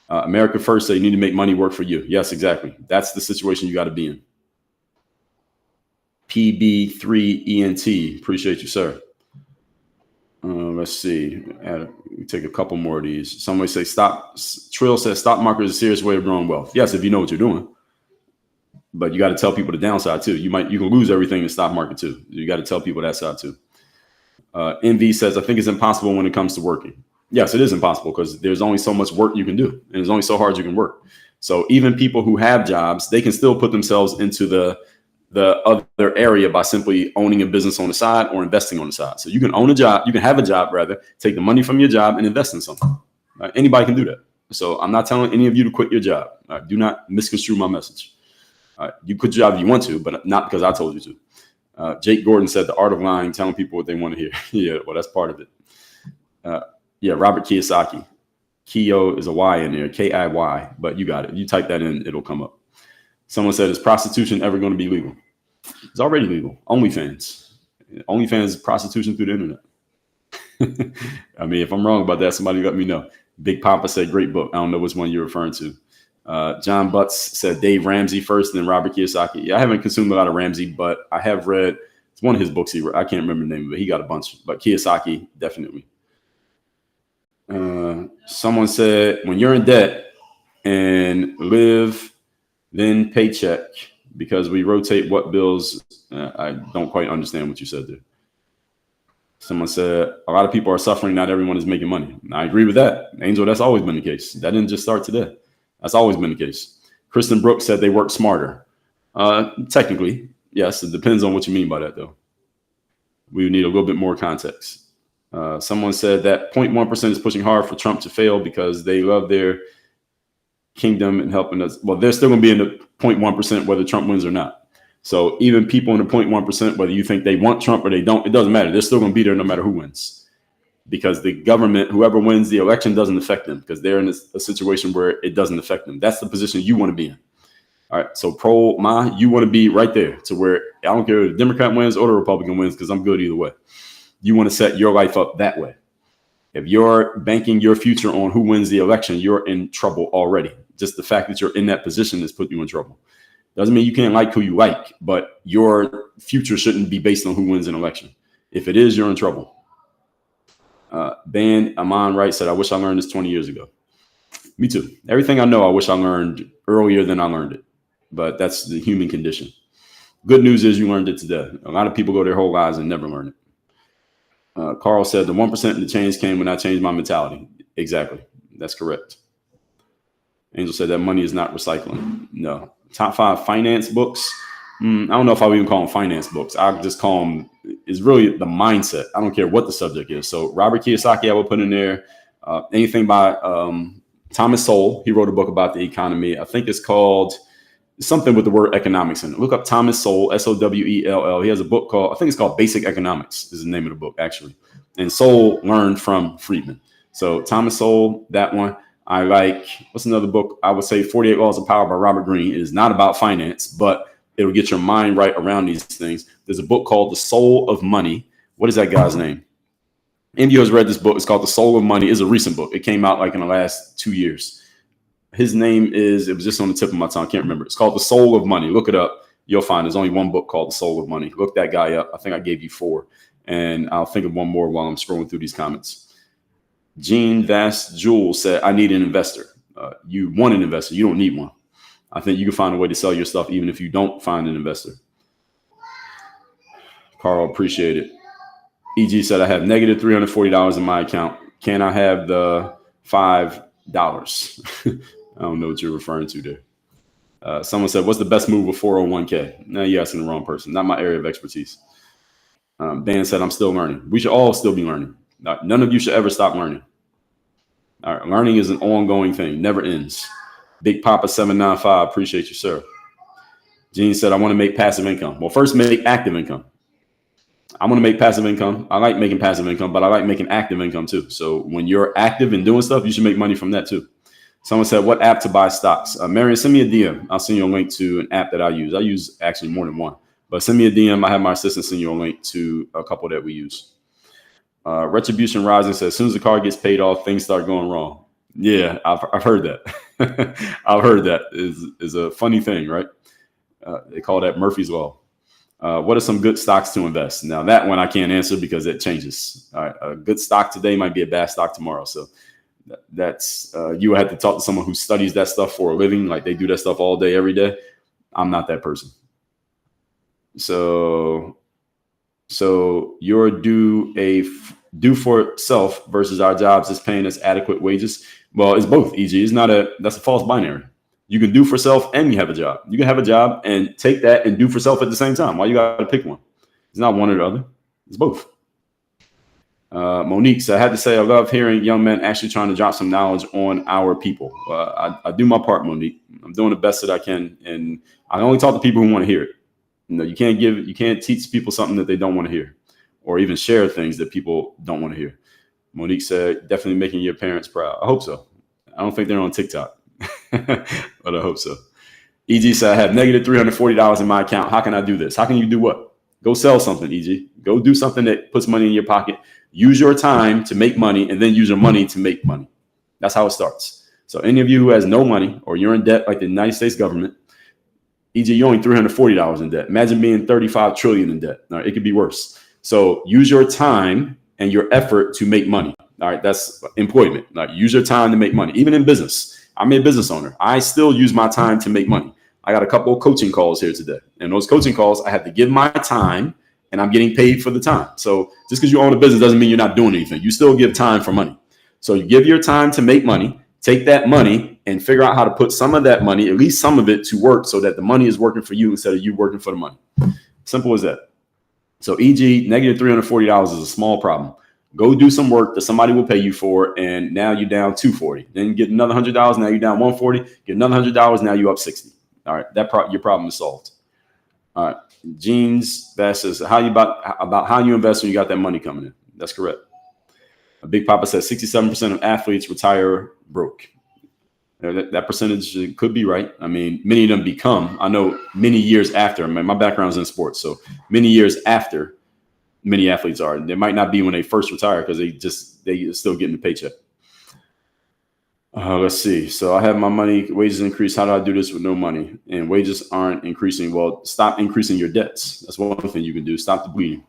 America First said you need to make money work for you. Yes, exactly. That's the situation you got to be in. PB3ENT, appreciate you, sir. Let's see. Take a couple more of these. Somebody say Trill says stock market is a serious way of growing wealth. Yes, if you know what you're doing. But you got to tell people the downside too. You can lose everything in the stock market too. You got to tell people that side too. NV says, I think it's impossible when it comes to working. Yes, it is impossible because there's only so much work you can do, and it's only so hard you can work. So even people who have jobs, they can still put themselves into the other area by simply owning a business on the side or investing on the side. So you can own a job, you can have a job rather, take the money from your job and invest in something. Anybody can do that. So I'm not telling any of you to quit your job. Do not misconstrue my message. You quit your job if you want to, but not because I told you to. Jake Gordon said the art of lying, telling people what they want to hear. Yeah, well, that's part of it. Robert Kiyosaki. Kiyo is a Y in there, Kiy, but you got it. You type that in, it'll come up. Someone said, is prostitution ever going to be legal? It's already legal. OnlyFans. OnlyFans is prostitution through the internet. I mean, if I'm wrong about that, somebody let me know. Big Papa said, great book. I don't know which one you're referring to. John Butts said Dave Ramsey first, and then Robert Kiyosaki. Yeah, I haven't consumed a lot of Ramsey, but I have read, it's one of his books. I can't remember the name, but he got a bunch. But Kiyosaki, definitely. Someone said, when you're in debt and live, then paycheck, because we rotate what bills. I don't quite understand what you said there. Someone said, a lot of people are suffering. Not everyone is making money. I agree with that. Angel, that's always been the case. That didn't just start today. That's always been the case. Kristen Brooks said they work smarter. Technically, yes. It depends on what you mean by that, though. We would need a little bit more context. Someone said that 0.1% is pushing hard for Trump to fail because they love their kingdom and helping us. Well, they're still going to be in the 0.1% whether Trump wins or not. So even people in the 0.1%, whether you think they want Trump or they don't, it doesn't matter. They're still going to be there no matter who wins. Because the government, whoever wins the election, doesn't affect them because they're in a situation where it doesn't affect them. That's the position you want to be in. All right. So you want to be right there to where I don't care if the Democrat wins or the Republican wins because I'm good either way. You want to set your life up that way. If you're banking your future on who wins the election, you're in trouble already. Just the fact that you're in that position has put you in trouble. Doesn't mean you can't like who you like, but your future shouldn't be based on who wins an election. If it is, you're in trouble. Ban Amon Wright said, I wish I learned this 20 years ago. Me too. Everything I know, I wish I learned earlier than I learned it. But that's the human condition. Good news is you learned it today. A lot of people go their whole lives and never learn it. Carl said, the 1% in the change came when I changed my mentality. Exactly. That's correct. Angel said that money is not recycling. No. Top 5 finance books. I don't know if I would even call them finance books. I'll just call them, is really the mindset. I don't care what the subject is. So Robert Kiyosaki, I would put in there. Anything by Thomas Sowell. He wrote a book about the economy. I think it's called something with the word economics in it. Look up Thomas Sowell, Sowell. He has a book called, I think it's called Basic Economics is the name of the book, actually. And Sowell learned from Friedman. So Thomas Sowell, that one. I like, what's another book? I would say 48 Laws of Power by Robert Greene. It is not about finance, but it'll get your mind right around these things. There's a book called The Soul of Money. What is that guy's name? MU has read this book. It's called The Soul of Money. It's a recent book. It came out like in the last 2 years. His name is, it was just on the tip of my tongue. I can't remember. It's called The Soul of Money. Look it up. You'll find there's only one book called The Soul of Money. Look that guy up. I think I gave you 4. And I'll think of one more while I'm scrolling through these comments. Gene Vast Jules said, I need an investor. You want an investor. You don't need one. I think you can find a way to sell your stuff even if you don't find an investor. Carl, appreciate it. EG said, I have negative $340 in my account. Can I have the $5? I don't know what you're referring to there. Someone said, what's the best move with 401k? Now you're asking the wrong person. Not my area of expertise. Dan said, I'm still learning. We should all still be learning. None of you should ever stop learning. All right, learning is an ongoing thing, never ends. Big Papa 795, appreciate you, sir. Gene said, I want to make passive income. Well, first make active income. I want to make passive income. I like making passive income, but I like making active income too. So when you're active and doing stuff, you should make money from that too. Someone said, what app to buy stocks? Marion, send me a DM. I'll send you a link to an app that I use. I use actually more than one, but send me a DM. I have my assistant send you a link to a couple that we use. Retribution Rising says, as soon as the car gets paid off, things start going wrong. Yeah, I've heard that. I've heard that is a funny thing, right? They call that Murphy's Law. What are some good stocks to invest? Now that one I can't answer because it changes. All right, a good stock today might be a bad stock tomorrow. So that's you have to talk to someone who studies that stuff for a living, like they do that stuff all day, every day. I'm not that person. So you're due for self versus our jobs is paying us adequate wages. Well, it's both, EG. That's a false binary. You can do for self and you have a job. You can have a job and take that and do for self at the same time. Why you got to pick one? It's not one or the other. It's both. Monique said, I had to say, I love hearing young men actually trying to drop some knowledge on our people. I do my part, Monique. I'm doing the best that I can. And I only talk to people who want to hear it. You can't teach people something that they don't want to hear, or even share things that people don't want to hear. Monique said, definitely making your parents proud. I hope so. I don't think they're on TikTok, but I hope so. EG said, I have negative $340 in my account. How can I do this? How can you do what? Go sell something, EG. Go do something that puts money in your pocket. Use your time to make money and then use your money to make money. That's how it starts. So any of you who has no money or you're in debt like the United States government, EG, you're only $340 in debt. Imagine being 35 trillion in debt. All right, it could be worse. So use your time and your effort to make money. All right, that's employment. Like, use your time to make money. Even in business, I'm a business owner. I still use my time to make money. I got a couple of coaching calls here today. And those coaching calls, I had to give my time and I'm getting paid for the time. So just because you own a business doesn't mean you're not doing anything. You still give time for money. So you give your time to make money, take that money and figure out how to put some of that money, at least some of it, to work so that the money is working for you instead of you working for the money. Simple as that. So EG, negative $340 is a small problem. Go do some work that somebody will pay you for, and now you're down $240. Then you get another $100. Now you're down $140. Get another $100. Now you're up $60. All right, your problem is solved. All right, Jeans, that says how you about how you invest when you got that money coming in. That's correct. A Big Papa says 67% of athletes retire broke. That percentage could be right. I mean, many of them become. I know many years after. I mean, my background's in sports, so many years after, many athletes are. They might not be when they first retire because they still getting the paycheck. Let's see. So I have my money, wages increase. How do I do this with no money? And wages aren't increasing. Well, stop increasing your debts. That's one thing you can do. Stop the bleeding.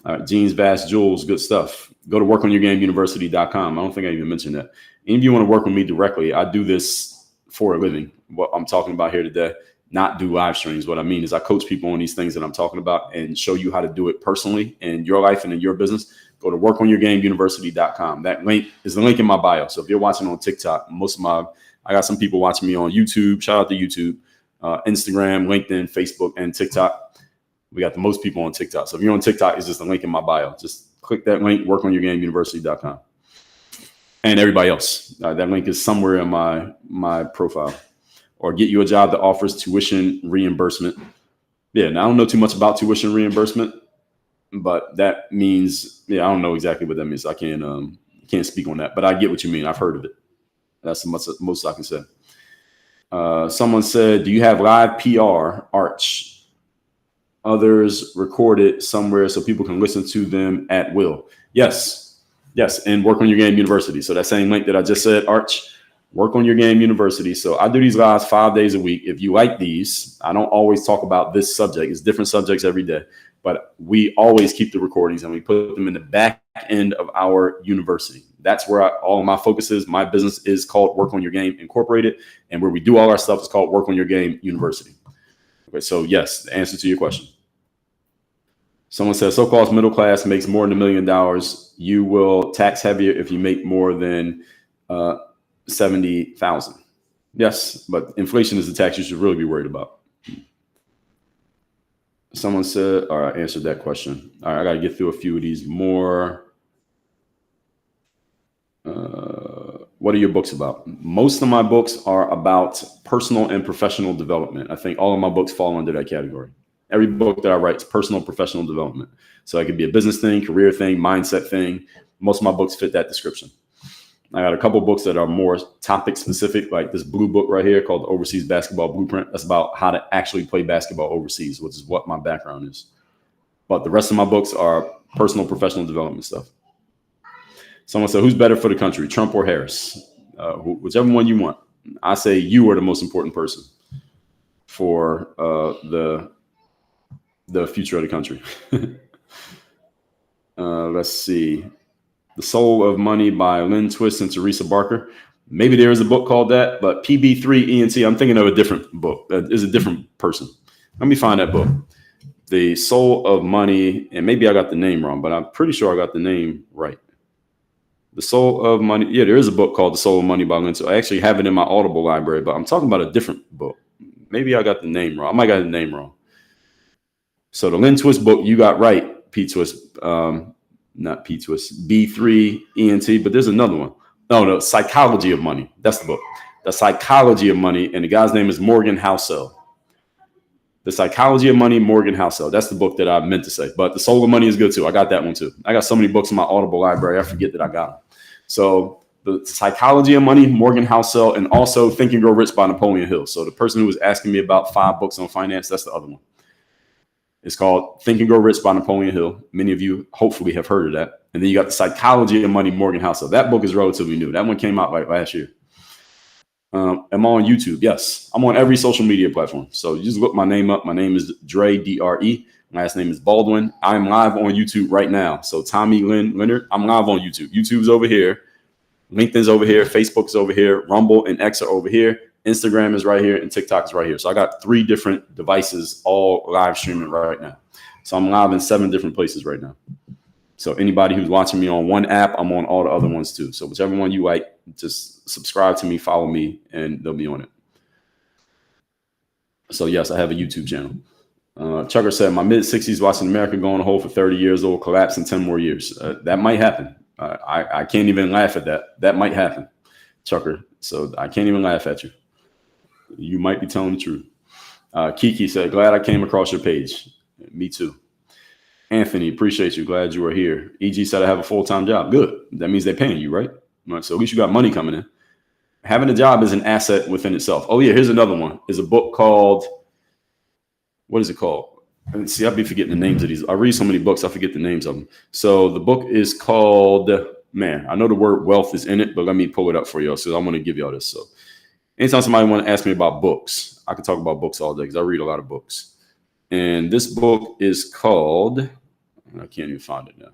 All right, Jeans, Vast, Jules, good stuff. Go to workonyourgameuniversity.com. I don't think I even mentioned that. Any of you want to work with me directly, I do this for a living. What I'm talking about here today, not do live streams. What I mean is I coach people on these things that I'm talking about and show you how to do it personally in your life and in your business. Go to workonyourgameuniversity.com. That link is the link in my bio. So if you're watching on TikTok, I got some people watching me on YouTube. Shout out to YouTube, Instagram, LinkedIn, Facebook, and TikTok. We got the most people on TikTok. So if you're on TikTok, it's just a link in my bio. Just click that link, workonyourgameuniversity.com. And everybody else. That link is somewhere in my profile. Or get you a job that offers tuition reimbursement. Yeah, now I don't know too much about tuition reimbursement, but that means, I don't know exactly what that means. I can't speak on that, but I get what you mean. I've heard of it. That's the most I can say. Someone said, do you have live PR, Arch? Others record it somewhere so people can listen to them at will. Yes. And Work on Your Game University. So that same link that I just said, Arch, Work on Your Game University. So I do these lives 5 days a week. If you like these, I don't always talk about this subject. It's different subjects every day. but we always keep the recordings and we put them in the back end of our university. That's where all of my focus is. My business is called Work on Your Game Incorporated, and where we do all our stuff is called Work on Your Game University. Okay, so yes, the answer to your question. Someone says, so-called middle class makes more than $1 million. You will tax heavier if you make more than 70,000. Yes, but inflation is the tax you should really be worried about. Someone said, all right, I answered that question. All right, I got to get through a few of these more. What are your books about? Most of my books are about personal and professional development. I think all of my books fall under that category. Every book that I write is personal, professional development. So it could be a business thing, career thing, mindset thing. Most of my books fit that description. I got a couple books that are more topic specific, like this blue book right here called the Overseas Basketball Blueprint. That's about how to actually play basketball overseas, which is what my background is. But the rest of my books are personal, professional development stuff. Someone said, who's better for the country, Trump or Harris? Whichever one you want. I say you are the most important person for the future of the country. Let's see. The Soul of Money by Lynn Twist and Teresa Barker. Maybe there is a book called that, but PB3 ENT, I'm thinking of a different book. Is a different person. Let me find that book. The Soul of Money, and maybe I got the name wrong, but I'm pretty sure I got the name right. The Soul of Money. Yeah, there is a book called The Soul of Money by Lynn Twist. I actually have it in my Audible library, but I'm talking about a different book. Maybe I got the name wrong. I might got the name wrong. So the Lynn Twist book you got right, P Twist. Not P Twist, B3 ENT, but there's another one. No, Psychology of Money. That's the book. The Psychology of Money, and the guy's name is Morgan Housel. The Psychology of Money, Morgan Housel. That's the book that I meant to say. But The Soul of Money is good too. I got that one too. I got so many books in my Audible library, I forget that I got them. So The Psychology of Money, Morgan Housel, and also Think and Grow Rich by Napoleon Hill. So the person who was asking me about 5 books on finance, that's the other one. It's called Think and Grow Rich by Napoleon Hill. Many of you hopefully have heard of that. And then you got The Psychology of Money, Morgan Housel. That book is relatively new. That one came out like last year. Am I on YouTube? Yes. I'm on every social media platform. So you just look my name up. My name is Dre, D-R-E. Last name is Baldwin. I'm live on YouTube right now. So Tommy Lynn Leonard, I'm live on YouTube. YouTube's over here. LinkedIn's over here. Facebook's over here. Rumble and X are over here. Instagram is right here and TikTok is right here. So I got 3 different devices all live streaming right now. So I'm live in 7 different places right now. So anybody who's watching me on one app, I'm on all the other ones too. So whichever one you like, just subscribe to me, follow me, and they'll be on it. So yes, I have a YouTube channel. Chucker said, my mid-60s watching America go on hold for 30 years old, collapse in 10 more years. That might happen. I can't even laugh at that. That might happen, Chucker. So I can't even laugh at you. You might be telling the truth. Kiki said, glad I came across your page. Me too. Anthony, appreciate you. Glad you are here. EG said, I have a full-time job. Good. That means they're paying you, right? So at least you got money coming in. Having a job is an asset within itself. Oh, yeah. Here's another one. There's a book called, what is it called? See, I'll be forgetting the names of these. I read so many books, I forget the names of them. So the book is called, man, I know the word wealth is in it, but let me pull it up for y'all. So I'm going to give y'all this. So anytime somebody want to ask me about books, I can talk about books all day because I read a lot of books. And this book is called, I can't even find it now.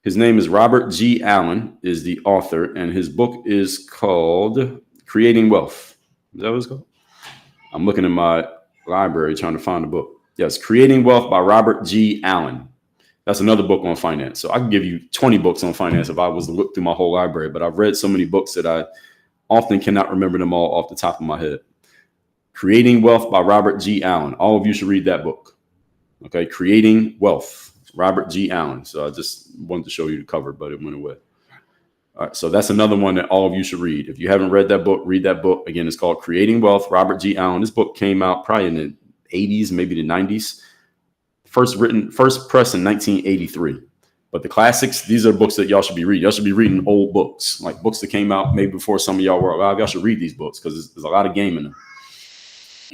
His name is Robert G. Allen, is the author, and his book is called Creating Wealth. Is that what it's called? I'm looking in my library trying to find the book. Yes, Creating Wealth by Robert G. Allen. That's another book on finance. So I can give you 20 books on finance if I was to look through my whole library, but I've read so many books that I often cannot remember them all off the top of my head. Creating Wealth by Robert G. Allen. All of you should read that book. Okay, Creating Wealth, Robert G. Allen. So I just wanted to show you the cover, but it went away. All right, so that's another one that all of you should read. If you haven't read that book, read that book. Again, it's called Creating Wealth, Robert G. Allen. This book came out probably in the 80s, maybe the 90s. First press in 1983. But the classics, these are books that y'all should be reading. Y'all should be reading old books, like books that came out maybe before some of y'all were alive. Y'all should read these books because there's a lot of game in them.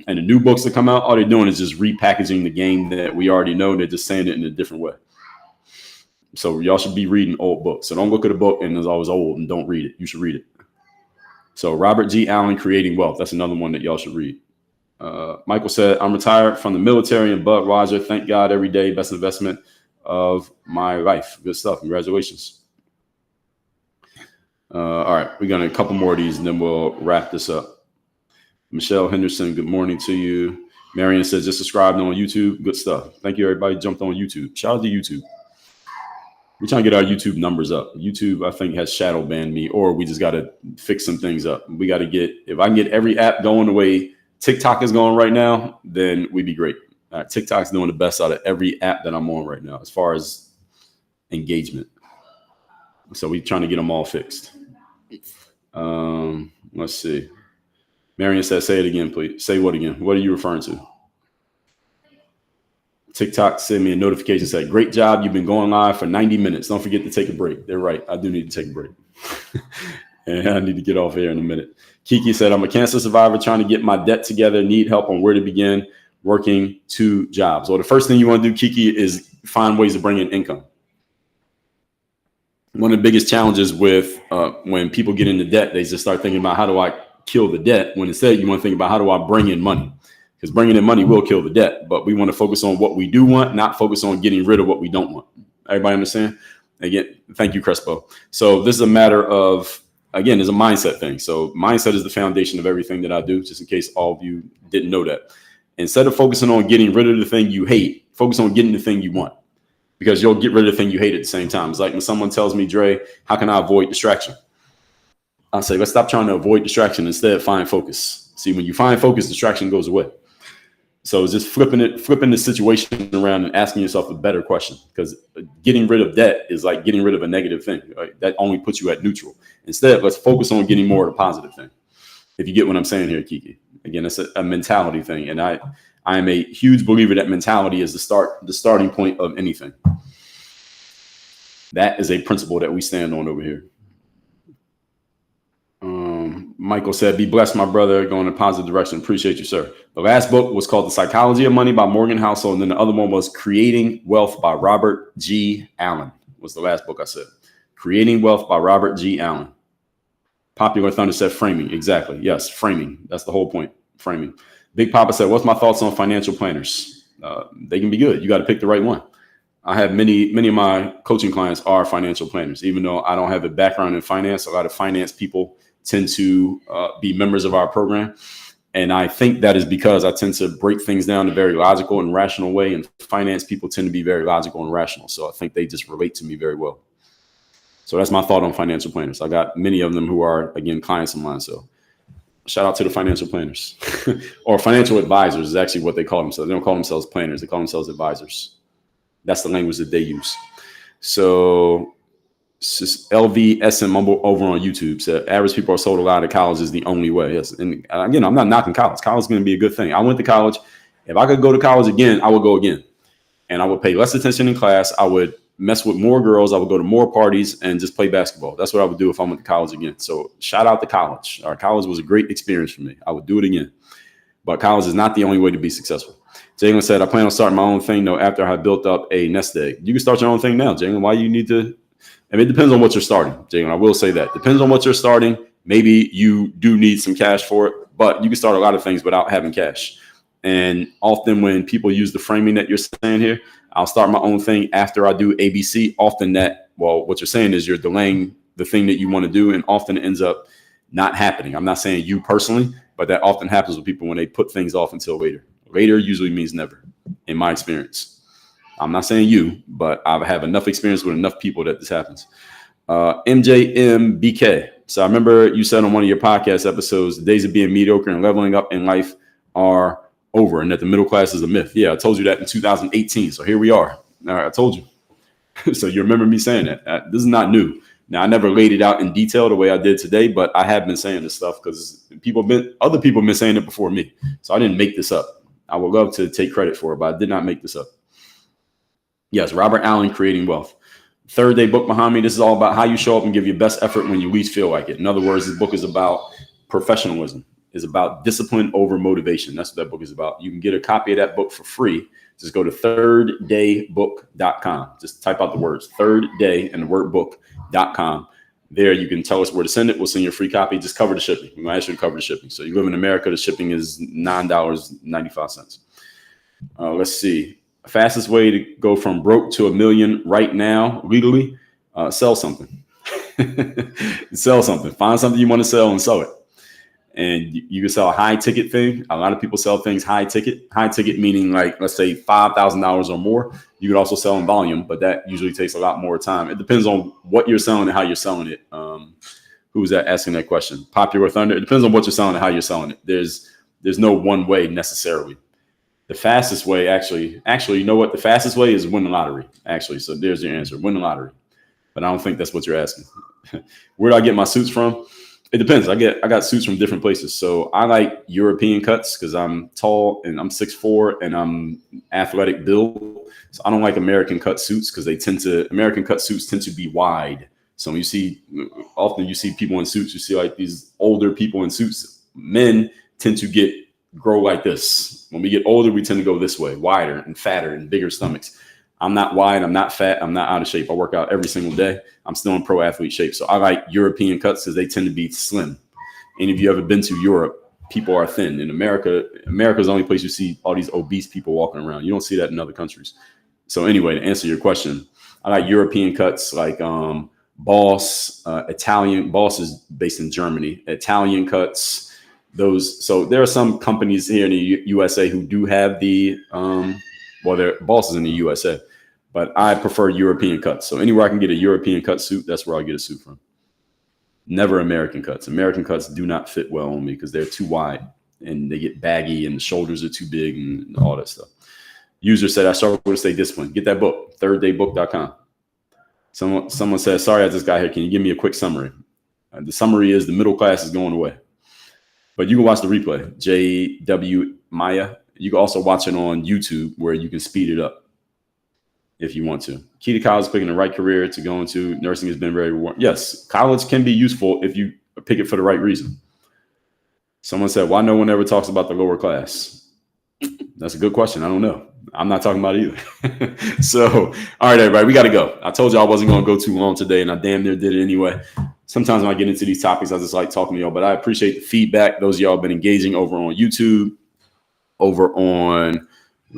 And the new books that come out, all they're doing is just repackaging the game that we already know. They're just saying it in a different way. So y'all should be reading old books. So don't look at a book and it's always old and don't read it. You should read it. So Robert G. Allen, Creating Wealth. That's another one that y'all should read. Michael said, I'm retired from the military and Budweiser. Thank God every day. Best investment of my life. Good stuff. Congratulations. All right. We're going to a couple more of these and then we'll wrap this up. Michelle Henderson, good morning to you. Marion says, just subscribed on YouTube. Good stuff. Thank you, everybody. Jumped on YouTube. Shout out to YouTube. We're trying to get our YouTube numbers up. YouTube, I think, has shadow banned me, or we just got to fix some things up. We got to if I can get every app going the way TikTok is going right now, then we'd be great. TikTok's doing the best out of every app that I'm on right now as far as engagement. So we're trying to get them all fixed. Let's see. Marion says, say it again, please. Say what again? What are you referring to? TikTok sent me a notification said, great job. You've been going live for 90 minutes. Don't forget to take a break. They're right. I do need to take a break. And I need to get off here in a minute. Kiki said, I'm a cancer survivor trying to get my debt together. Need help on where to begin working 2 jobs. Well, the first thing you want to do, Kiki, is find ways to bring in income. One of the biggest challenges with when people get into debt, they just start thinking about how do I kill the debt, when instead you want to think about how do I bring in money? Because bringing in money will kill the debt, but we want to focus on what we do want, not focus on getting rid of what we don't want. Everybody understand? Again, thank you, Crespo. So this is a matter of, again, it's a mindset thing. So mindset is the foundation of everything that I do, just in case all of you didn't know that. Instead of focusing on getting rid of the thing you hate, focus on getting the thing you want, because you'll get rid of the thing you hate at the same time. It's like when someone tells me, Dre, how can I avoid distraction? I'll say, let's stop trying to avoid distraction. Instead, find focus. See, when you find focus, distraction goes away. So it's just flipping the situation around and asking yourself a better question, because getting rid of debt is like getting rid of a negative thing. Right? That only puts you at neutral. Instead, let's focus on getting more of a positive thing. If you get what I'm saying here, Kiki. Again, it's a mentality thing. And I am a huge believer that mentality is the starting point of anything. That is a principle that we stand on over here. Michael said, be blessed, my brother, going in a positive direction. Appreciate you, sir. The last book was called The Psychology of Money by Morgan Housel. And then the other one was Creating Wealth by Robert G. Allen was the last book I said. Creating Wealth by Robert G. Allen. Popular Thunder said framing. Exactly. Yes, framing. That's the whole point. Framing. Big Papa said, what's my thoughts on financial planners? They can be good. You got to pick the right one. I have many of my coaching clients are financial planners. Even though I don't have a background in finance, a lot of finance people tend to be members of our program. And I think that is because I tend to break things down in a very logical and rational way. And finance people tend to be very logical and rational. So I think they just relate to me very well. So that's my thought on financial planners. I got many of them who are, again, clients of mine. So shout out to the financial planners or financial advisors is actually what they call themselves. They don't call themselves planners. They call themselves advisors. That's the language that they use. So LVSM over on YouTube said, average people are sold a lot of college is the only way. Yes. And again, I'm not knocking college. College is going to be a good thing. I went to college. If I could go to college again, I would go again. And I would pay less attention in class. I would mess with more girls. I would go to more parties and just play basketball. That's what I would do if I went to college again. So shout out to college. Our college was a great experience for me. I would do it again. But college is not the only way to be successful. Jalen said, I plan on starting my own thing, though, after I have built up a nest egg. You can start your own thing now, Jalen. Why you need to? I mean, it depends on what you're starting, Jalen. I will say that. Depends on what you're starting. Maybe you do need some cash for it, but you can start a lot of things without having cash. And often when people use the framing that you're saying here, I'll start my own thing after I do ABC. Often that, well, what you're saying is you're delaying the thing that you want to do, and often it ends up not happening. I'm not saying you personally, but that often happens with people when they put things off until later. Later usually means never, in my experience. I'm not saying you, but I have enough experience with enough people that this happens. MJMBK. So I remember you said on one of your podcast episodes, the days of being mediocre and leveling up in life are over and that the middle class is a myth. Yeah, I told you that in 2018. So here we are. All right, I told you. So you remember me saying that. This is not new. Now, I never laid it out in detail the way I did today, but I have been saying this stuff because other people have been saying it before me. So I didn't make this up. I would love to take credit for it, but I did not make this up. Yes, Robert Allen, Creating Wealth. Third day book behind me. This is all about how you show up and give your best effort when you least feel like it. In other words, this book is about professionalism. It's about discipline over motivation. That's what that book is about. You can get a copy of that book for free. Just go to thirddaybook.com. Just type out the words third day and the word book.com. There, you can tell us where to send it. We'll send you a free copy. Just cover the shipping. We're going to ask you to cover the shipping. So you live in America, the shipping is $9.95. Let's see. Fastest way to go from broke to $1 million right now, legally, sell something. Sell something. Find something you want to sell and sell it. And you can sell a high ticket thing. A lot of people sell things high ticket. High ticket meaning like, let's say $5,000 or more. You could also sell in volume, but that usually takes a lot more time. It depends on what you're selling and how you're selling it. Who was that asking that question? Popular Thunder. It depends on what you're selling and how you're selling it. There's no one way necessarily. The fastest way, actually, you know what? The fastest way is win the lottery, actually. So there's your answer. Win the lottery. But I don't think that's what you're asking. Where do I get my suits from? It depends. I got suits from different places. So I like European cuts because I'm tall and I'm 6'4" and I'm athletic build. So I don't like American cut suits because American cut suits tend to be wide. So when often you see people in suits, you see like these older people in suits. Men tend to grow like this. When we get older, we tend to go this way, wider and fatter and bigger stomachs. I'm not wide. I'm not fat. I'm not out of shape. I work out every single day. I'm still in pro athlete shape. So I like European cuts because they tend to be slim. And if you ever been to Europe, people are thin. In America is the only place you see all these obese people walking around. You don't see that in other countries. So anyway, to answer your question, I like European cuts like Boss, Italian. Boss is based in Germany. Italian cuts. So there are some companies here in the USA who do have their Boss is in the USA. But I prefer European cuts. So anywhere I can get a European cut suit, that's where I'll get a suit from. Never American cuts. American cuts do not fit well on me because they're too wide and they get baggy and the shoulders are too big and all that stuff. User said, I struggle to stay disciplined. Get that book, thirddaybook.com. Someone says, sorry, I just got here. Can you give me a quick summary? The summary is the middle class is going away. But you can watch the replay, JW Maya. You can also watch it on YouTube where you can speed it up if you want to. Key to college, picking the right career to go into. Nursing has been very rewarding. Yes, college can be useful if you pick it for the right reason. Someone said, why no one ever talks about the lower class? That's a good question. I don't know. I'm not talking about it either. So, all right, everybody, we got to go. I told you I wasn't going to go too long today, and I damn near did it anyway. Sometimes when I get into these topics, I just like talking to y'all, but I appreciate the feedback. Those of y'all have been engaging over on YouTube, we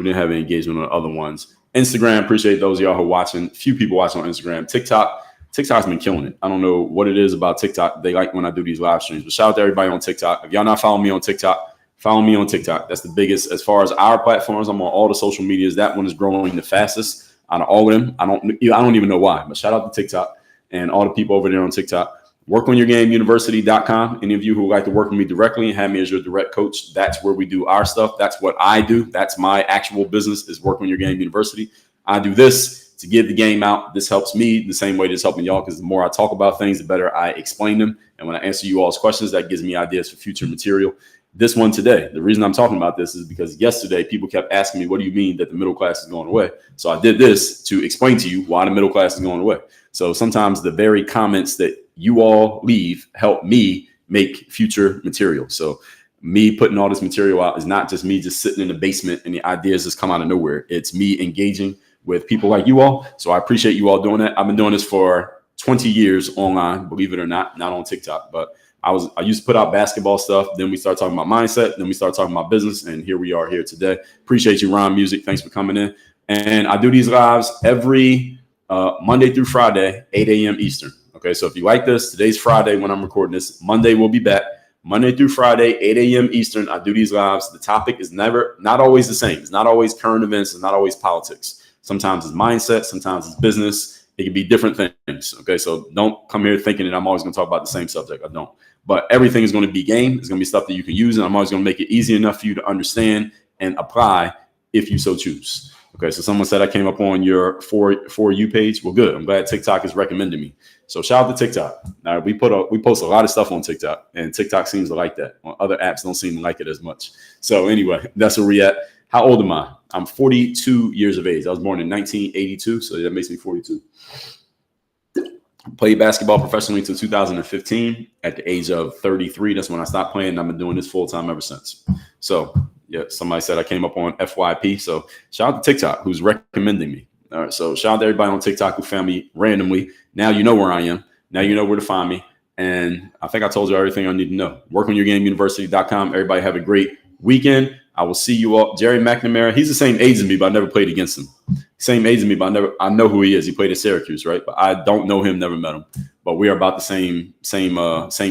didn't have any engagement on other ones. Instagram, appreciate those of y'all who are watching. Few people watching on Instagram. TikTok's been killing it. I don't know what it is about TikTok. They like when I do these live streams. But shout out to everybody on TikTok. If y'all not following me on TikTok, follow me on TikTok. That's the biggest. As far as our platforms, I'm on all the social medias. That one is growing the fastest out of all of them. I don't even know why. But shout out to TikTok and all the people over there on TikTok. WorkOnYourGameUniversity.com. Any of you who would like to work with me directly and have me as your direct coach, that's where we do our stuff. That's what I do. That's my actual business is Work on Your Game University. I do this to get the game out. This helps me the same way that's helping y'all because the more I talk about things, the better I explain them. And when I answer you all's questions, that gives me ideas for future material. This one today, the reason I'm talking about this is because yesterday people kept asking me, what do you mean that the middle class is going away? So I did this to explain to you why the middle class is going away. So sometimes the very comments that you all leave help me make future material. So me putting all this material out is not just me just sitting in the basement and the ideas just come out of nowhere. It's me engaging with people like you all. So I appreciate you all doing that. I've been doing this for 20 years online, believe it or not on TikTok, but I used to put out basketball stuff. Then we started talking about mindset. Then we started talking about business. And here we are here today. Appreciate you, Ron Music. Thanks for coming in. And I do these lives every Monday through Friday, 8 a.m. Eastern. Okay, so if you like this, today's Friday when I'm recording this. Monday we'll be back. Monday through Friday, 8 a.m. Eastern. I do these lives. The topic is not always the same. It's not always current events. It's not always politics. Sometimes it's mindset. Sometimes it's business. It can be different things. Okay, so don't come here thinking that I'm always going to talk about the same subject. I don't. But everything is going to be game. It's going to be stuff that you can use. And I'm always going to make it easy enough for you to understand and apply if you so choose. Okay, so someone said I came up on your For You page. Well, good. I'm glad TikTok is recommending me. So shout out to TikTok. Now, we post a lot of stuff on TikTok, and TikTok seems to like that. Other apps don't seem to like it as much. So anyway, that's where we at. How old am I? I'm 42 years of age. I was born in 1982, so that makes me 42. Played basketball professionally until 2015. At the age of 33, that's when I stopped playing. And I've been doing this full time ever since. So yeah, somebody said I came up on FYP. So shout out to TikTok, who's recommending me. All right, so shout out to everybody on TikTok who found me randomly. Now you know where I am. Now you know where to find me. And I think I told you everything I need to know. WorkOnYourGameUniversity.com. Everybody have a great weekend. I will see you all. Jerry McNamara, he's the same age as me, but I never played against him. Same age as me, but I know who he is. He played at Syracuse, right? But I don't know him, never met him. But we are about the same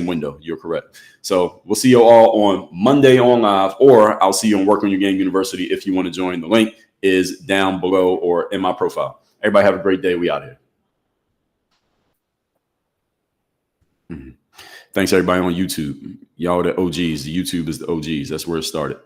window. You're correct. So we'll see you all on Monday on live, or I'll see you on Work on Your Game University if you want to join. The link is down below or in my profile. Everybody have a great day. We out here. Thanks everybody on YouTube. Y'all the OGs. The YouTube is the OGs. That's where it started.